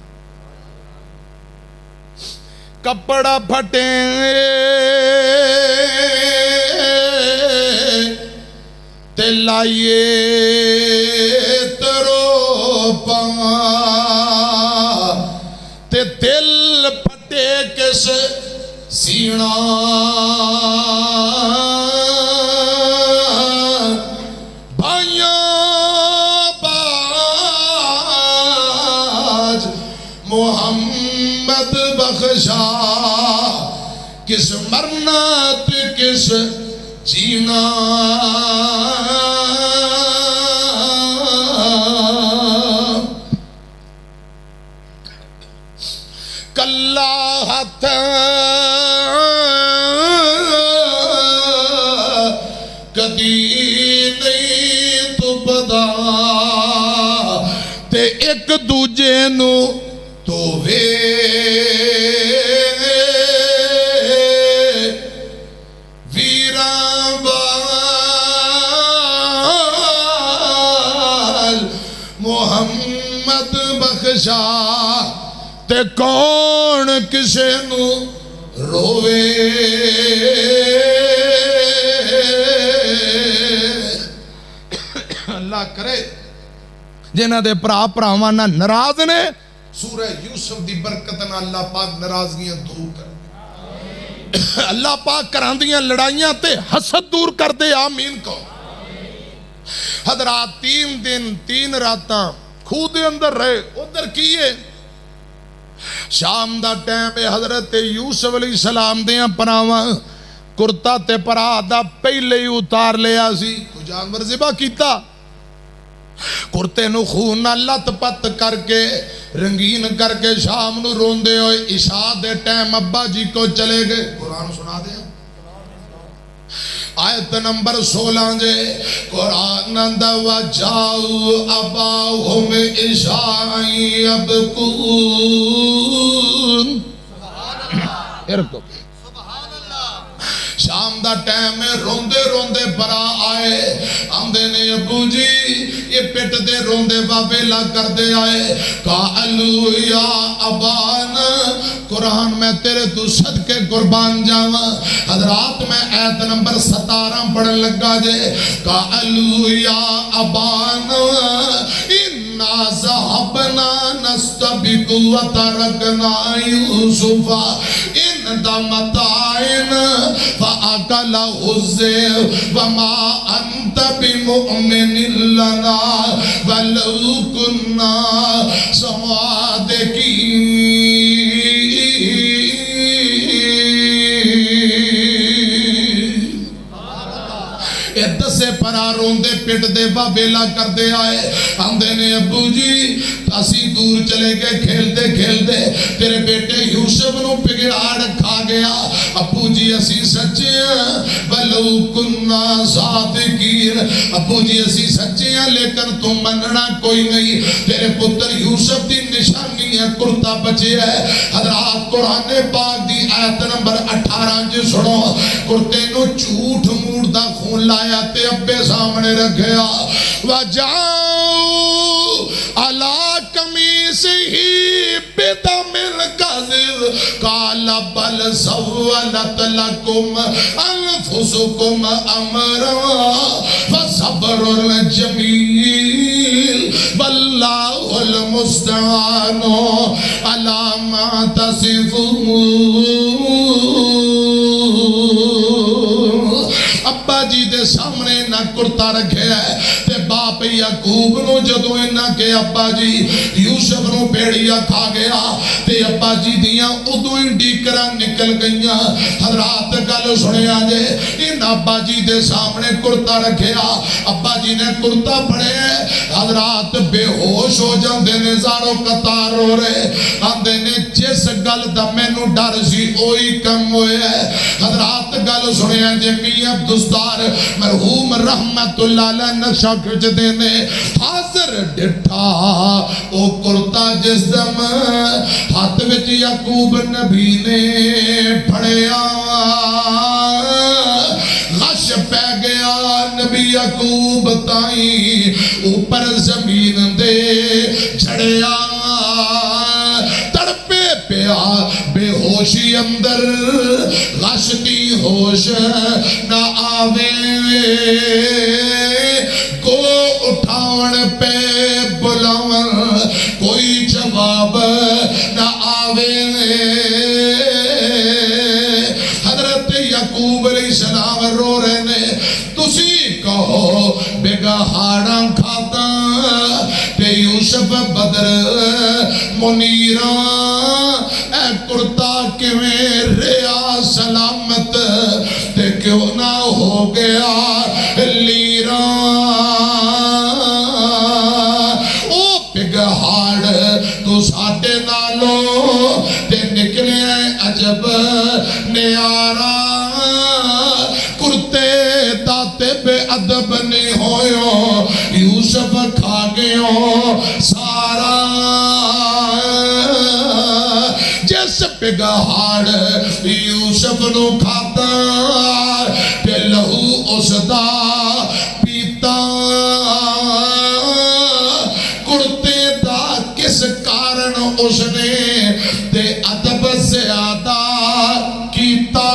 کپڑا پھٹے لائیے ترو پا تے دل پھٹے کس سینا بھائیاں باج محمد بخشا کس مرنا تے کس جینا کلا ہاتھ کدی نہیں تو بدا تے ایک دوجے نو تو وے ویراں بال محمد بخشا تے کون کسے نو روے اللہ کرے جنہ دے پراواں نہ ناراض نے سورہ یوسف دی برکت نہ اللہ پاک ناراضگیاں دور کر دے اللہ پاک کراندیاں لڑائیاں تے حسد دور کر دے آمین کو حضرات 3 دن 3 راتاں خود دے اندر رہے ادھر کیے شام دا ٹائم حضرت یوسف علیہ السلام دیاں پراواں کرتا تے پرا دا پہلے ہی اتار لیا سی کوئی جانور ذبح کیتا کرتے نو خون نہ لت پت کر کے رنگین کر کے شام نو روندے ہوئے عشاء دے ٹائم ابا جی کو چلے گئے قرآن سنا دیں آیت نمبر 16 جے قرآن دوا جاؤ اباہم عشائی ابکون ارکو شام دا ٹائم میں روندے روندے برا آئے آندے نے ابو جی یہ پیٹ دے روندے واویلا کر دے آئے قالو یا ابانا قرآن میں تیرے تو صدقے قربان جاواں حضرات میں آیت نمبر 17 پڑھن لگا جے قالو یا ابانا انا ذهبنا نستبق وتركنا يوسف عند متاعنا فأكله الذئب وما أنت بمؤمن لنا ولو كنا صادقين دسے پرا روندے پیٹ دے واویلا کر دے آئے آندے نے ابو جی اسی دور چلے گئے کھیلتے کھیلتے تیرے بیٹے یوسف نو پگڑاڑ کھا گیا ابو جی اسی سچے ہیں ولو کننا صادقین ابو جی اسی سچے ہیں لیکن تم مننا کوئی نہیں تیرے پتر یوسف دی نشانی ہے کرتا بچے ہے حضرات قرآن پاک دی آیت نمبر 18 جی سنو کرتے نو جھوٹ موڑ دا خون لایا تے ابے سامنے رکھیا وَجَاؤ عَلَىٰ قَمِيصِهِ بِدَمٍ كَذِبٍ قَالَ بَلْ سَوَّلَتْ لَكُمْ أَنفُسُكُمْ أَمْرًا فَصَبْرٌ جَمِيلٌ وَاللَّهُ الْمُسْتَعَانُ عَلَىٰ مَا تَصِفُونَ ابا جی دے سامنے نہ کرتا رکھے ہے تے باپ یعقوب نو جدو انہاں کے ابا جی یوسف نو پیڑیا کھا گیا تے ابا جی دیاں ادو ہی ڈیکرہ نکل گئیاں حضرات گل سنے آجے ان ابا جی دے سامنے کرتا رکھیا ابا جی نے کرتا پڑے حضرات بے ہوش ہو جاندے نے زارو قطار رو رہے آندے نے جس گل دا میں نو ڈر سی اوئی کم ہوئے ہے حضرات گل سنے آجے میاں دستار مرحوم رحمت اللہ علیہ نقشہ کھچ دینے حاضر ڈٹھا او کرتا جس دم ہاتھ وچ یعقوب نبی نے پھڑیا غش پہ گیا نبی یعقوب تائیں اوپر زمین دے جھڑیا تڑپے پہ پیا بے ہوشی اندر غشتی ہوش نہ آوے کو اٹھاون پہ بلاون کوئی جواب نہ آوے حضرت یعقوب علیہ السلام رو رہے نے تسی کہو بگہاڑاں کھاتا تے یوسف بدر منیراں اے کرتا کیویں ریا سلامت تے کیوں نہ ہو گیا لیراں او بگہاڑ تو ساٹے نالوں تے نکلے عجب نیارا کرتے داتے بے ادب نہیں ہویوں یوسف کھا گیوں سارا جس بگہاڑ یوسف نو کھاتا تے لہو اس دا پیتا کرتے دا کس کارن اس نے تے ادب زیادہ کیتا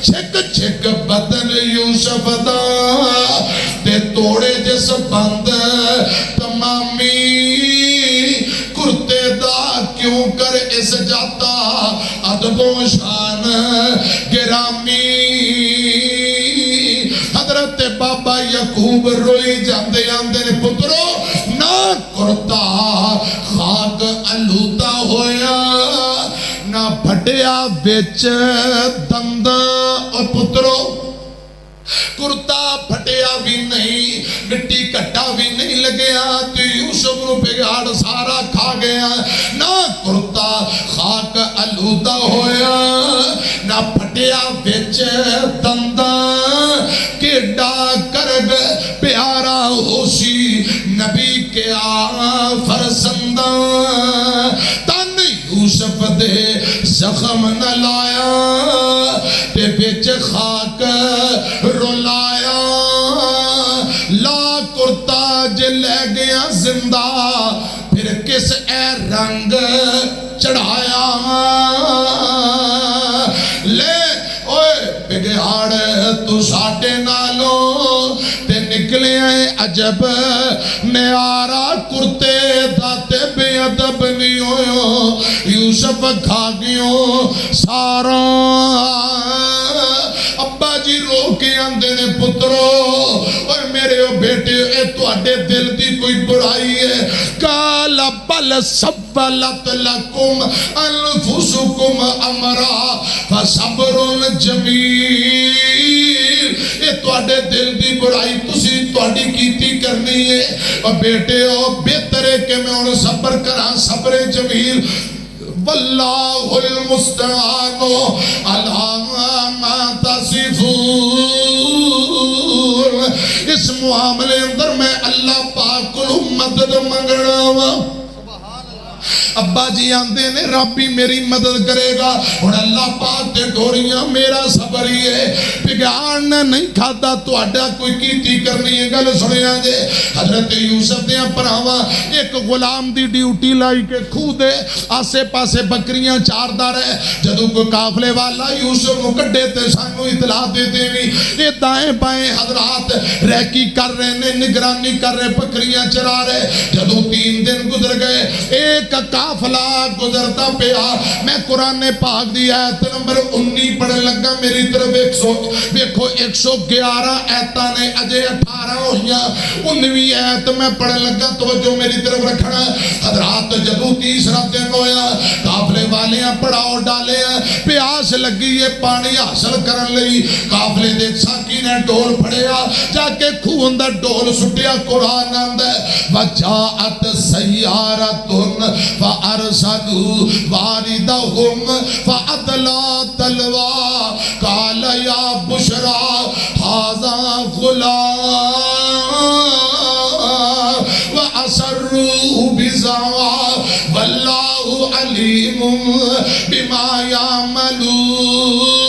چھک چھک بدن یوسف دا تے توڑے جس بند تمامی کرتے دا کیوں کر اس جاتا ادب و شان گرامی حضرت بابا یعقوب روئی جاندے آندے نے پترو نہ کرتا خاک آلودہ ہویا نہ پھٹیا بچ دند اور پترو کرتا پھٹیا بھی نہیں مٹی کٹا بھی نہیں لگیا تو یوسف نو بگاڑ سارا کھا گیا نہ کرتا خاک آلودہ ہویا نہ پھٹیا بچ دندا کیڈا کرگ پیارا ہوسی نبی کے فرزندہ تن یوسف دے زخم نہ لایا تے بچ خاک رولایا لا کرتا جے لے گیا زندہ پھر کس اے رنگ چڑھایا لے اوے بگہاڑ تو ساٹے نالوں تے نکلے ہیں عجب نیارا کرتے داتے بے ادب نہیں ہویوں یوسف کھا گیوں سارا ابا جی رو کے آندے نے پترو اور میرے بیٹے اے تو اڈے دل دی کوئی برائی ہے کالا بل سبلت لکم انفسکم امرا فصبر جمیل اے تو اڈے دل دی برائی تسی تو اڈی کیتی کرنی ہے اور بیٹے او بہتر ہے کہ میں انہوں صبر کرا صبر جمیل واللہ المستعان علی ما تصفون اس معاملے اندر میں اللہ پاک کو مدد منگنا ہوا ابا جی آندے نے رب بھی میری مدد کرے گا اور اللہ پاک دے ڈوریاں میرا صبر ہی ہے بگاڑ نے نہیں کھادا تو اڈا کوئی کیتی کرنی ہے گل سنے آجے حضرت یوسف دے پراوا ایک غلام دی ڈیوٹی لائی کے کھو دے آسے پاسے بکریاں چاردہ رہے جدو کو کافلے والا یوسف کو کڈے تے سانو اطلاع دے دے بھی یہ دائیں بائیں حضرات ریکی کر رہے نے نگرانی کر رہے بکریاں چرا رہے جدو 3 دن گزر گئے ایک کافلہ گزرتا پیا میں قرآن پاک دی آیت نمبر 19 پڑھ لگا میری طرف 111 آیتاں نے اجے 18 ہوئیاں 19ویں آیت میں پڑھ لگا توجہ میری طرف رکھنا حضرات جدو تیسرا دن ہویا کافلے والیاں پڑاؤ ڈالے ہیں پیاس لگی ہے پانی حاصل کرن لئی کافلے دے ساکی نے ڈول پڑیا جا کے کھوندہ ڈول سٹیا قرآن اندے وجاعت سیارتن فارسلوا واردهم فادلا تلوا قال یا بشرا هذا غلام واسروا بزوا والله علیم بما يعملون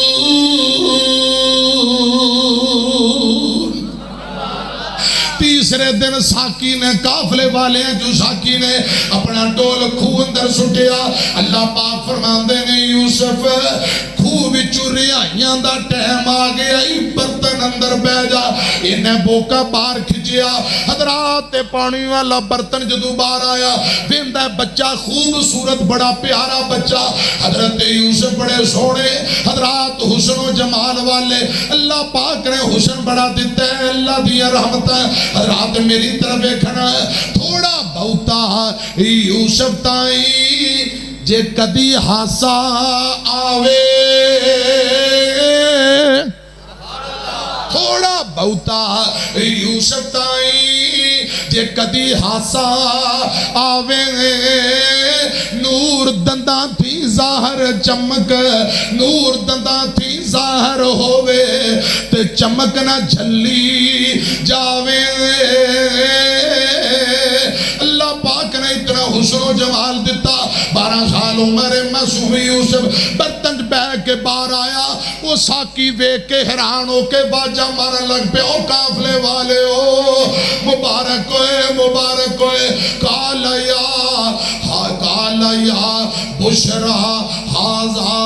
تیسرے دن ساکی نے قافلے والے ہیں جو ساکی نے اپنا ڈول خوہ اندر سٹیا اللہ پاک فرماندے نے یوسف خوہ وچوں رہائیاں دا ٹائم آ گیا برتن اندر بہ جا انہیں بوکا باہر کھچیا حضرات پانی والا برتن جدو باہر آیا ویندہ بچہ خوبصورت بڑا پیارا بچہ حضرت یوسف بڑے سونے حضرات حسن و جمال والے اللہ پاک نے حسن بڑا دیتا ہے اللہ دیا رحمت ہے حضرات میری طرف ایکھنا تھوڑا بہتا یوسف تائیں جے کدی ہاسا آوے تھوڑا بہتا یوسف تائیں جے کدی ہاسا آوے نور دنداں تھی ظاہر چمک نور دنداں تھی ظاہر ہووے تے چمک نہ جھلی جاوے اللہ پاک نے اتنا حسن و جمال دیتا 12 سال عمر معصوم یوسف برتن بہ کے باہر آیا وہ ساکی ویک کے حیران ہو کے باجا مارن لگ پہ او قافلے والے او مبارک ہوئے قال یا بشرا حاضا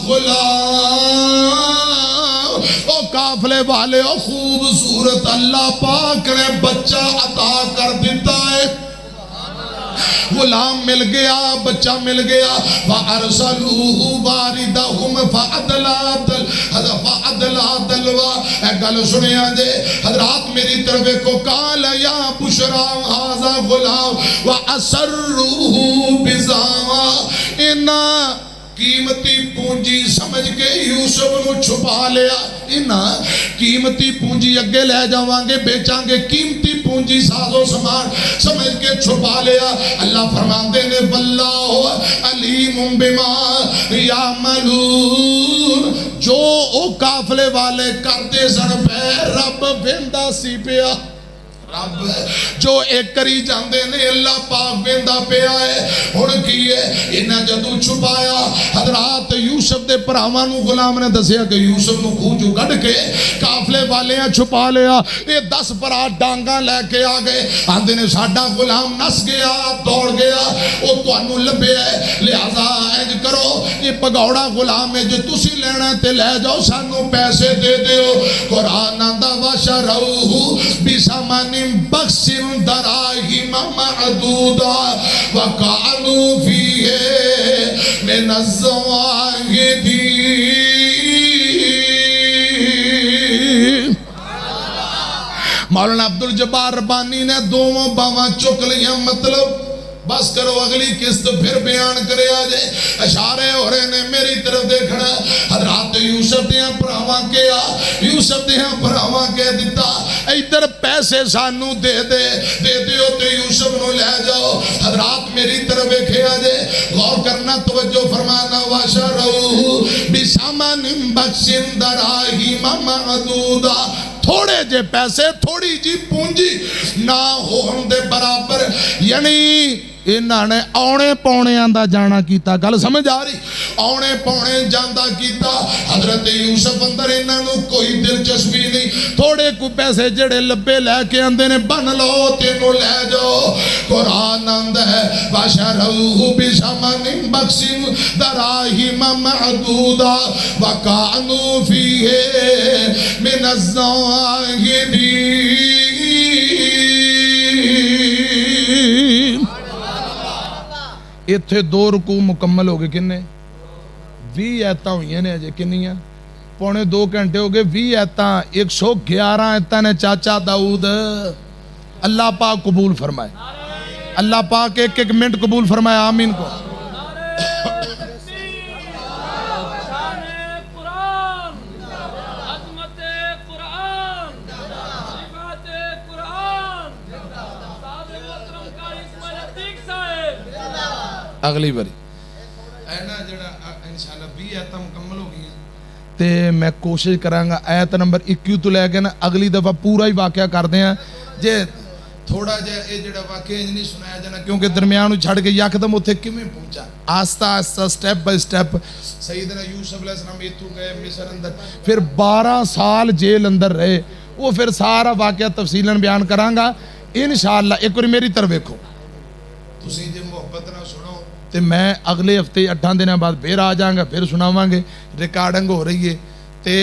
غلام او قافلے والے او خوبصورت اللہ پاک نے بچہ عطا کر دیتا ہے غلام مل گیا بچہ مل گیا فَأَرْسَلُوهُ وَارِدَهُمْ فَعَدْلَا دَلْوَا اے گل سنیا جے حضرات میری طرف کو قال یا بشرا هذا غلام وَأَسَرُّوهُ بِزَامَا انہا قیمتی پونجی سمجھ کے یوسف نو چھپا لیا انہا قیمتی پونجی اگے لے جاوانگے بیچانگے قیمتی پونجی ساز و سامان سمجھ کے چھپا لیا اللہ فرماندے نے واللہ علیم بما یعملون جو او قافلے والے کرتے سن پہ رب ویندا سی پیا رب جو ایک کری جاندے نے اللہ پاک ویندا پیا ہے ہن کی ہے انہاں جدوں چھپایا حضرات یوسف دے پراواں نو غلام نے دسیا کہ یوسف نو خوہ جو کڈ کے قافلے والے چھپا لیا یہ 10 برا ڈانگاں لے کے آ گئے آندے نے ساڈا غلام نس گیا دوڑ گیا او تانوں لبیا ہے لہذا انج کرو یہ پگوڑا غلام ہے جو تسی لینا تے لے جاؤ سانوں پیسے دے دیو قرآن آندا وشروہ بثمن بخس دراہم معدودا وکانوا فیہ من الزواہدین مولانا عبدالجبار ربانی نے دوواں باواں چک لیاں مطلب بس کرو اگلی قسط پھر بیان کرے آجے اشارے ہو رہے نے میری طرف دیکھنا حضرات یوسف دیاں پراواں کیا یوسف دیاں پراواں کہہ دیتا ادھر پیسے سانو دے دیو تو یوسف نو لے جاؤ حضرات میری طرف دیکھے آجے غور کرنا توجہ فرمانا وَشَرَوْهُ بِثَمَنٍ بَخْسٍ دَرَاہِمَ مَعْدُودًا تھوڑے جے پیسے تھوڑی جی پونجی نہ ہون دے برابر یعنی انہاں نے اونے پونے آندہ جانا کیتا گل سمجھ آ رہی اونے پونے جاندہ کیتا حضرت یوسف اندر انہاں نو کوئی دلچسپی نہیں تھوڑے کو پیسے جڑے لبے لے کے اندے نے بن لو تینو لے جاؤ قرآن اندہ ہے وَشَرَوْهُ بِثَمَنٍ بَخْسٍ دَرَاہِمَ مَعْدُودًا وَكَانُوا فِيهِ مِنَ الزَّاہِدِينَ اتھے 2 رکوع مکمل ہو گئے کنے 20 ایتاں ہوئی ہیں اجے کنی ہیں پونے 2 گھنٹے ہو گئے 20 ایتاں 111 ایتاں نے چاچا داؤد اللہ پاک قبول فرمائے اللہ پاک 1 منٹ قبول فرمائے آمین کو اگلی باری اینا جڑا انشاءاللہ 20 آیتاں مکمل ہو گئی تے میں کوشش کرانگا آیت نمبر 21 تو لے کے نا اگلی دفعہ پورا ہی واقعہ کر دیں جے تھوڑا جے اے جڑا واقعہ نہیں سنایا جانا کیونکہ درمیانوں چھڑ کے یکدم اوتھے کیویں پہنچا آہستہ آہستہ سٹیپ بائی سٹیپ سیدنا یوسف علیہ السلام ایتھوں گئے مصر اندر پھر 12 سال جیل اندر رہے وہ پھر سارا واقعہ تفصیلاً بیان کرانگا انشاءاللہ. ایک بار میری طرف دیکھو تسی جے محبت نہ سنو تے میں اگلے ہفتے 8 دنوں بعد پھر آ جاؤں گا, پھر سناواں گے. ریکارڈنگ ہو رہی ہے تے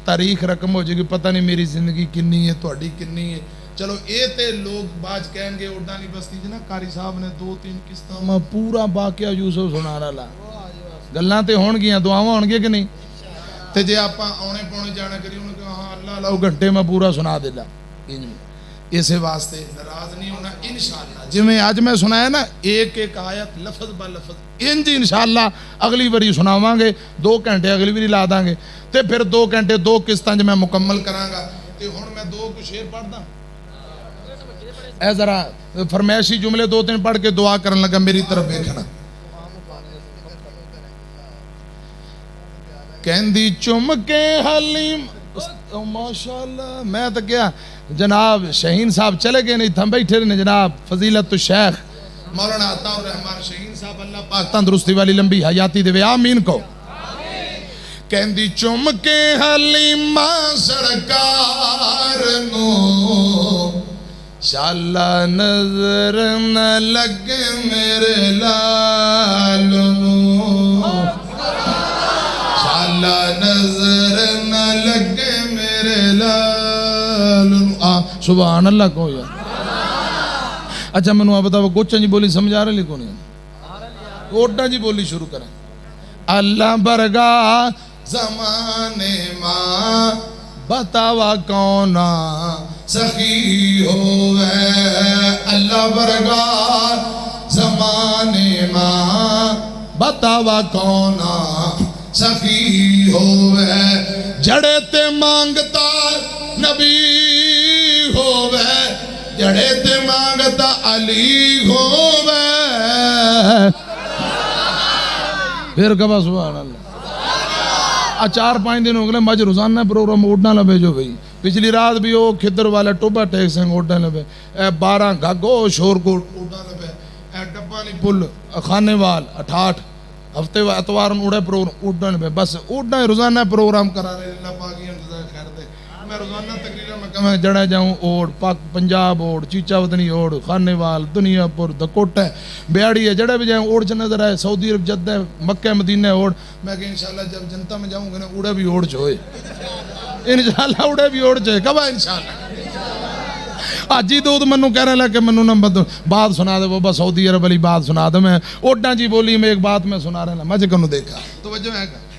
تاریخ رقم ہو جائے گی, پتہ نہیں میری زندگی کنی ہے تہاڈی کنی ہے. چلو اے تے لوگ باج کہیں گے اوڈا نہیں بستی جنا قاری صاحب نے 2-3 قسطاں میں پورا واقعہ یوسف سنا رہا. گلاں تے ہون گیاں, دعاواں ہون گے کہ نہیں؟ تے جے آپاں آنے پونے جانا کری انہوں کہ ہاں اللہ اللہ گھنٹے میں پورا سنا دیلا. اسے واسطے ناراض نہیں ہونا انشاءاللہ. جی میں آج میں سنایا نا ایک ایک آیت لفظ با لفظ انج انشاءاللہ اگلی باری سناواں گے. 2 گھنٹے اگلی باری لا داں گے تے پھر 2 گھنٹے 2 قسطاں میں مکمل کراں گا. تے ہن میں 2 کو شعر پڑھ داں. اے ذرا فرمائشی جملے 2-3 پڑھ کے دعا کرن لگا, میری طرف دیکھنا. کہندی چم کے حلیم ماشاءاللہ. میں تو کیا جناب شہین صاحب چلے گئے نہیں, تھم بیٹھے رہے جناب فضیلت الشیخ مولانا عطا الرحمان شہین صاحب, اللہ پاک تندرستی والی لمبی حیاتی دے. آمین کو. کہندی چم کے حلیمہ سرکار نو شاءاللہ نظر نہ لگے میرے لال نو, شاءاللہ نظر نہ لگے میرے لال نو. سبحان اللہ کو یار. اچھا میں نے بتاؤ گوچا جی بولی سمجھا رہے لیکن اوڈا جی بولی شروع کریں. اللہ برگا زمانے ماں بتاوا کونا سخی ہوئے, اللہ برگا زمانے ماں بتاوا کونا سخی ہوئے, جڑے تے مانگتا نبی ہوئے, جڑے تے مانگتا علی ہوئے. پھر کبھا سبحان اللہ. 4-5 دن ہو گئے مجھ روزانہ پروگرام اوڈنا لبے جو بھئی. پچھلی رات بھی وہ کھدر والا ٹوبا ٹیکس ہیں اوڈنا لبے, 12 گھگو شور کو اوڈنا لبے, ڈبانی پل خانے وال 68 ہفتے اتوار اڑے پروگرام اوڈنا لبے. بس اوڈنا روزانہ پروگرام کرا رہے. اللہ پاکی انتظار خیر دے. میں روزانہ تقریرہ میں کہاں جڑا جاؤں اوڑ پاک پنجاب اوڑ چیچا وطنی اوڑ خانے وال دنیا پور دکوٹ ہے بیاڑی ہے, جڑے بھی جائیں اوڑ چ نظر آئے. سعودی عرب جدہ مکہ مدینہ اوڑ. میں کہ انشاءاللہ جب جنتا میں جاؤں گا نا اوڑے بھی اوڑ چھوئے, انشاءاللہ اوڑے بھی اوڑ چھوئے. کبھا انشاءاللہ. آجی دود منو کہہ رہے لے کہ منو نمبر بات سنا دے بابا سعودی عرب والی بات سنا دے. میں اوڈا جی بولی میں ایک بات میں سنا رہا مجھے کنو دیکھا توجہ ہے کہ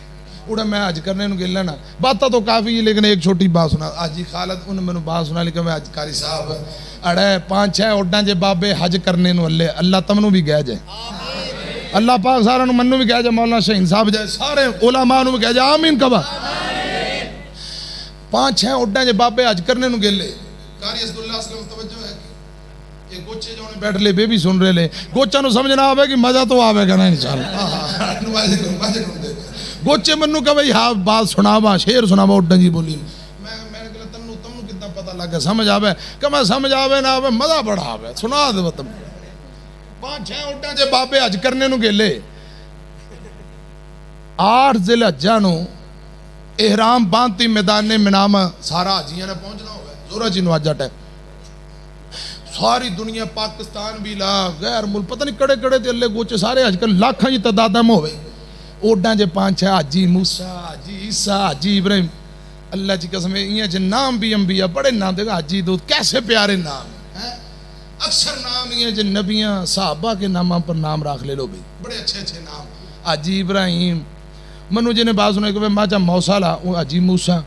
اوڑا میں آج کرنے نو گلہ نا باتہ تو کافی ہے لیکن ایک چھوٹی بات سنا. آجی خالد انہوں میں بات سنا لیکن میں آج کاری صاحب اڑے 5-6 اوڈا جے بابے حج کرنے نو اللہ تمنو بھی گئے جائے, اللہ پاک سارا نو منو بھی گئے جائے, مولانا شہین صاحب جائے, سارے علماء نو بھی گئے جائے. آمین کبھا. 5-6 اوڈا جے بابے حج کرنے نو گلے. قاری عبداللہ اسلام توجہ ہے کہ یہ گوچے جو بیٹھ لے بے بھی سن رہے لے. گوچہ نو سمجھنا آوے کہ مزہ تو آوے گا نا انشاءاللہ. گوچے منو کہ بھئی ہاں بات سناوا شیر سناوا اوڈا جی بولی. میں نے کہا تمنو کتنا پتہ لگا سمجھ آوے کہ میں سمجھ آوے نہ آوے مزہ بڑا آوے سنا دے تم. 5-6 اوڈا جے بابے حج کرنے نو گلے. 8 ذی الحجہ نو احرام باندھتی میدان منام سارا حجیاں نے پہنچنا ہوئے. زورا جی نو آجا ٹیک ساری دنیا پاکستان بھی لا غیر ملک پتہ نہیں کڑے کڑے تے اللہ گوچے سارے حج کر لاکھاں جی تعداد میں ہوئے. اوڈاں جے 5-6 حاجی موسیٰ حاجی عیسیٰ حاجی ابراہیم اللہ جی قسم یہ جے نام بھی انبیاء بڑے نام دے گا. حاجی دو کیسے پیارے نام ہیں, اکثر نام یہ جے نبیاں صحابہ کے ناموں پر نام راکھ لے لو بھی بڑے اچھے اچھے نام. حاجی ابراہیم منو جی نے بات سنے کہ ماچا موسیٰ حاجی موسیٰ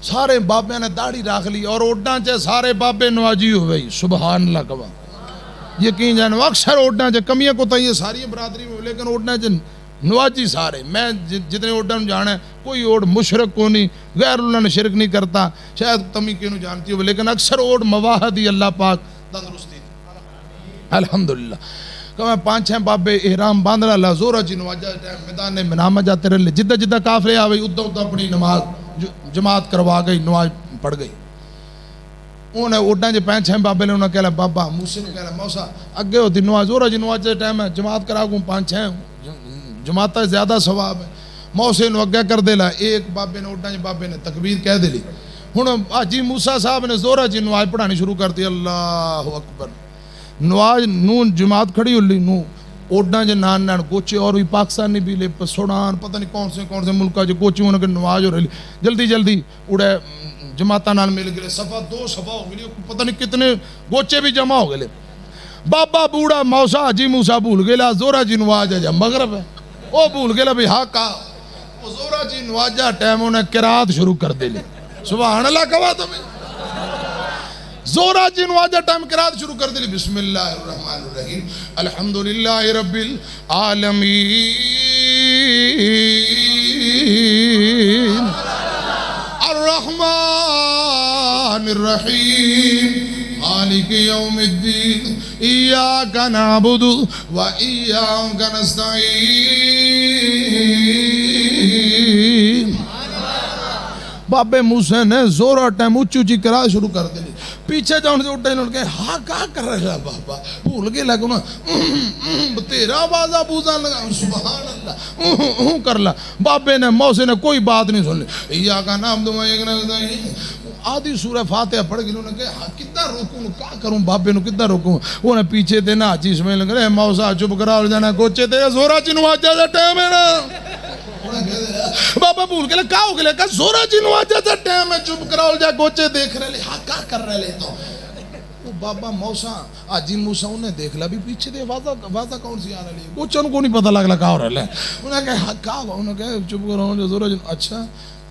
سارے بابے نے داڑھی راکھ لی اور اوڈاں چے سارے بابے نواجی ہوئے. سبحان اللہ کبھا یقین جانو اکثر اوڈاں چے کمیاں کو تائیں ساری برادری میں لیکن اوڈاں چے نواجی سارے. میں جتنے اوڈاں جانا ہے کوئی اوڈ مشرک کو نہیں غیر اللہ نے شرک نہیں کرتا. شاید تمی کیوں جانتی ہو لیکن اکثر اوڈ مواحدی اللہ پاک تندرستی الحمدللہ. کہ میں 5-6 بابے احرام باندھ رہا زورا جی نواجہ میدان منامہ جاتے رہے جدہ جدہ کافرے آوئی ادھا ادھا اپنی نماز جماعت کروا گئی نواز پڑھ گئی. انہوں نے اوڈاں جے 5-6 بابے نے انہوں نے کہا بابا موسیٰ نے کہا موسیٰ اگے ہوتی نواز زورا جی نواز ٹائم ہے جماعت کرا گوں 5-6 جماعتہ زیادہ ثواب ہے. موسیٰ نے اگے کر دے لا ایک بابے نے اوڈاں جے بابے نے تکبیر کہہ دے لی. ہن حاجی موسیٰ صاحب نے زورا جی نواز پڑھانی شروع کر دی. اللہ اکبر. نواز نو جماعت کھڑی ہولی نو اوڈاں جے نان نان گوچے اور بھی پاکستانی بھی لے سوڈان پتہ نہیں کون سے ملکہ جو گوچے ہونے کے نواز ہو رہی جلدی جلدی اڑے جماعتہ نال مل گئے صفحہ 2 صفحہ ہو گئے پتہ نہیں کتنے گوچے بھی جمع ہو گئے. بابا بوڑھا موسیٰ حاجی موسیٰ بھول گئے زورا جی نواز ہے جا مغرب ہے وہ بھول گئے بھی ہاں کہا وہ زورا جی نواز جا ٹائم انہیں قرات شروع کر دے لے. سبحان اللہ کہا تمہیں زورا جی نواز جا ٹائم قرات شروع کر دے لے. بسم اللہ الرحمن الرحیم الحمدللہ رب العالمین الرحمن الرحیم مالک یوم الدین ایاک نعبد و ایاک نستعین. بابے موسیٰ نے زورا ٹائم اچھی اچھی قرات شروع کر دے. پیچھے جاؤں سے اٹھے انہوں نے کہا ہاں کہا کر رہا ہے بابا بھول گئے لگا انہوں تیرا بازا بوزا لگا سبحان اللہ کر لا. بابے نے موسیٰ نے کوئی بات نہیں سن لی. ایاک نعبد و ایاک نستعین آدھی سورہ فاتحہ پڑھ گئی. انہوں نے کہا کتنا روکوں کیا کروں بابے نو کتنا روکوں. انہیں پیچھے تھے نا حاجی اسماعیل لگ رہے موسیٰ چپ کرا اور جانا گوچے تھے زورا جی نواز جا ٹائم ہے نا. بابا بھول گئے کہا ہو گئے کہا زورا جی نواز جا ٹائم ہے چپ کرا اور جا گوچے دیکھ رہے لے ہاں کیا کر رہے لے. تو بابا موسیٰ حاجی موسیٰ انہیں دیکھ لا بھی پیچھے دے واضح کون سی آنے لئے گوچے ان کو نہیں پتہ لگ کہا ہو رہے لے. انہیں کہا کہا ہوا انہیں کہا چپ کرا اور زورا جی اچھا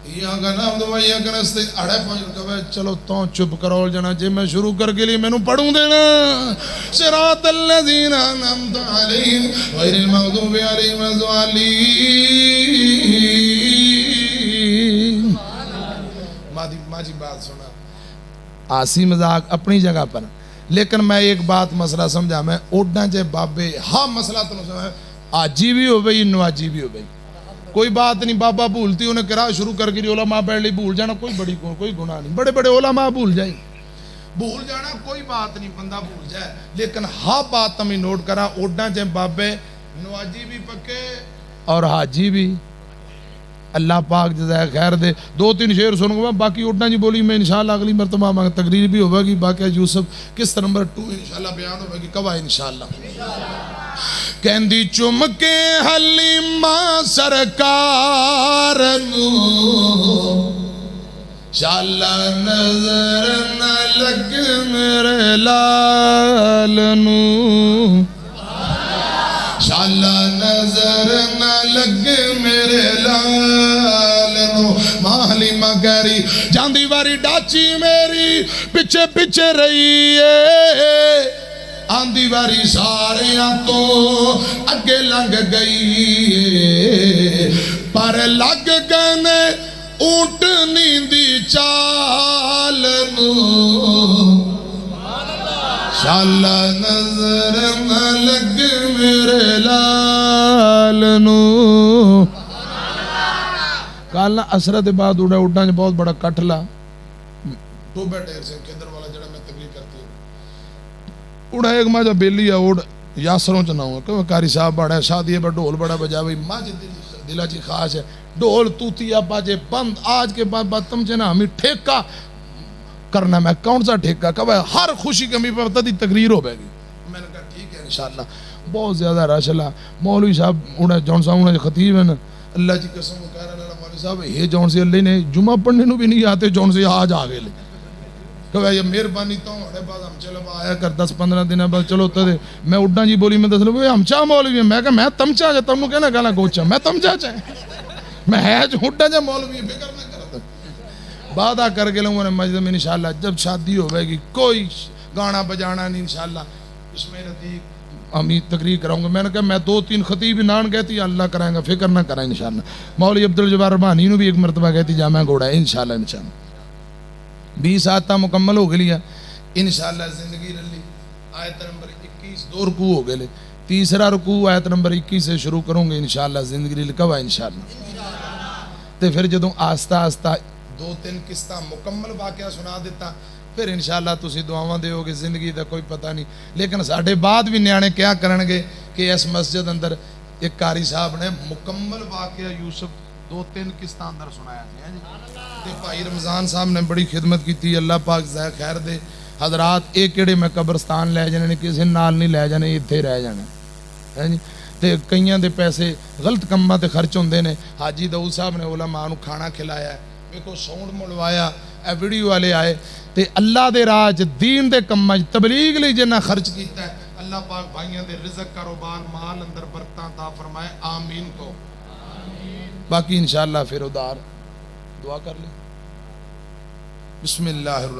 یہاں کا نام دو یا کا نستے اڑھے پہنچ کہا چلو تو چپ کرو جنا جی میں شروع کر کے لیے میں نو پڑھوں دینا. صراط الذین انعمت علیہم غیر المغضوب علیہم ولا الضالین. ماجی بات سنا آسی مذاق اپنی جگہ پر لیکن میں ایک بات مسئلہ سمجھا میں اوڈاں جے بابے ہاں مسئلہ تو سمجھا آجی بھی ہو بھئی نواجی بھی ہو بھئی کوئی بات نہیں. بابا بھولتی انہیں قرات شروع کر کے علماء بیٹھ لی بھول جانا کوئی بڑی کوئی گناہ نہیں. بڑے بڑے علماء بھول جائیں بھول جانا کوئی بات نہیں بندہ بھول جائے. لیکن ہاں بات تمہیں نوٹ کرا اوڈاں جے بابے نواجی بھی پکے اور حاجی بھی. اللہ پاک جزائے خیر دے. 2-3 شعر سنوں گا باقی اوڈاں جی بولی میں انشاءاللہ اگلی مرتبہ تقریر بھی ہوگی. باقی یوسف قسط نمبر 2 انشاءاللہ بیان ہوگی کب آئے انشاءاللہ. کہندی چمکے حلیمہ سرکار نو شالا نظر نہ لگ میرے لال نو شالا نظر نہ لگ میرے لال نو. حلیمہ کہہ رہی جاندی واری ڈاچی میری پچھے پچھے رہی ہے آندھی واری ساریاں تو اگے لنگ گئی پر لگ گنے اونٹنی دی چال نو شالا نظر نہ لگ میرے لال نو. کالنا اثرت بعد اڑا اڑا بہت بڑا کٹھلا تو بیٹھے سے کیندر والا جڑا میں تقریر کرتی ہوں اڑا ایک ماں جا بیلی ہے اڑ یاسروں چنا ہوں کہ کاری صاحب بڑا ہے شادی ہے ڈھول بڑا بجا ہوئی ماں جی دلہ جی خواہش ہے ڈھول توتیا باجے بند آج کے بعد تم چنا ہمیں ٹھیکہ کرنا میں کون سا ٹھیکہ کب ہے ہر خوشی کمی پر بتا دی تقریر ہو بے گی. میں نے کہا ٹھیک ہے انشاءاللہ. بہت زیادہ رش اللہ مولوی صاحب اڑا جون صاحب اڑا خطیب ہیں اللہ جی قسم کہہ رہا ہے مولوی صاحب یہ جون سے اللہ نے جمعہ پڑھنے نو بھی نہیں آتے جون سے آج آگے لے کہ یہ مہربانی تو ہمارے بعد ہم چلو آیا کر 10-15 دن بعد چلو تو میں اڈاں جی بولی میں دس لو ہم چاہ مولوی ہیں میں کہا میں تمچا جا تم کہنا گالا گوچا میں تمچا چاہے میں ہے جو اڈاں جا مولوی ہیں فکر نہ کرتا بعد آ کر کے لوگوں نے مسجد میں انشاءاللہ جب شادی ہو گی کوئی گانا بجانا نہیں انشاءاللہ اس میں رتیق ہمیں تقریر کراؤں گا. میں نے کہا میں 2-3 خطیب نان کہتی اللہ کرائیں گا فکر نہ کرائیں انشاءاللہ. مولوی عبدالجبار ربانی نے بھی ایک مرتبہ کہتی جامعہ گھوڑا ہے انشاءاللہ انشاءاللہ 20 آتا مکمل ہو گئی انشاءاللہ زندگی رلی. آیت نمبر 21 2 رکوع ہو گئے تیسرا رکوع آیت نمبر 21 سے شروع کروں گے انشاءاللہ زندگی رلی کب ہے انشاءاللہ. تے پھر جدوں آہستہ آہستہ 2-3 قسطہ مکمل واقعہ سنا دیتا پھر انشاءاللہ تسی دعاواں دے ہو گے زندگی دا کوئی پتہ نہیں. لیکن ساڑھے بعد بھی نیانے کیا کرنگے کہ اس مسجد اندر ایک قاری صاحب نے مکمل واقعہ یوسف 2-3 قسطاں اندر سنایا جی تے بھائی رمضان صاحب نے بڑی خدمت کی تھی، اللہ پاک جزائے خیر دے حضرات اے کیڑے میں قبرستان لے جانے کسی نال نہیں لے جانے ایتھے رہ جانے ہے جی تے کئیاں دے پیسے غلط کماں تے خرچ ہوندے نے حاجی داؤد صاحب نے علماء نو کھانا کھلایا ہے ویکھو ساؤنڈ مڑوایا اے ویڈیو والے آئے تے اللہ دے راہ وچ دین دے کماں وچ تبلیغ لئی جنہ خرچ کیتا ہے اللہ پاک بھائیاں دے رزق کاروبار مال اندر برکتاں عطا فرمائے آمین کو باقی انشاءاللہ پھر ادار دعا کر لیں بسم اللہ الرحمن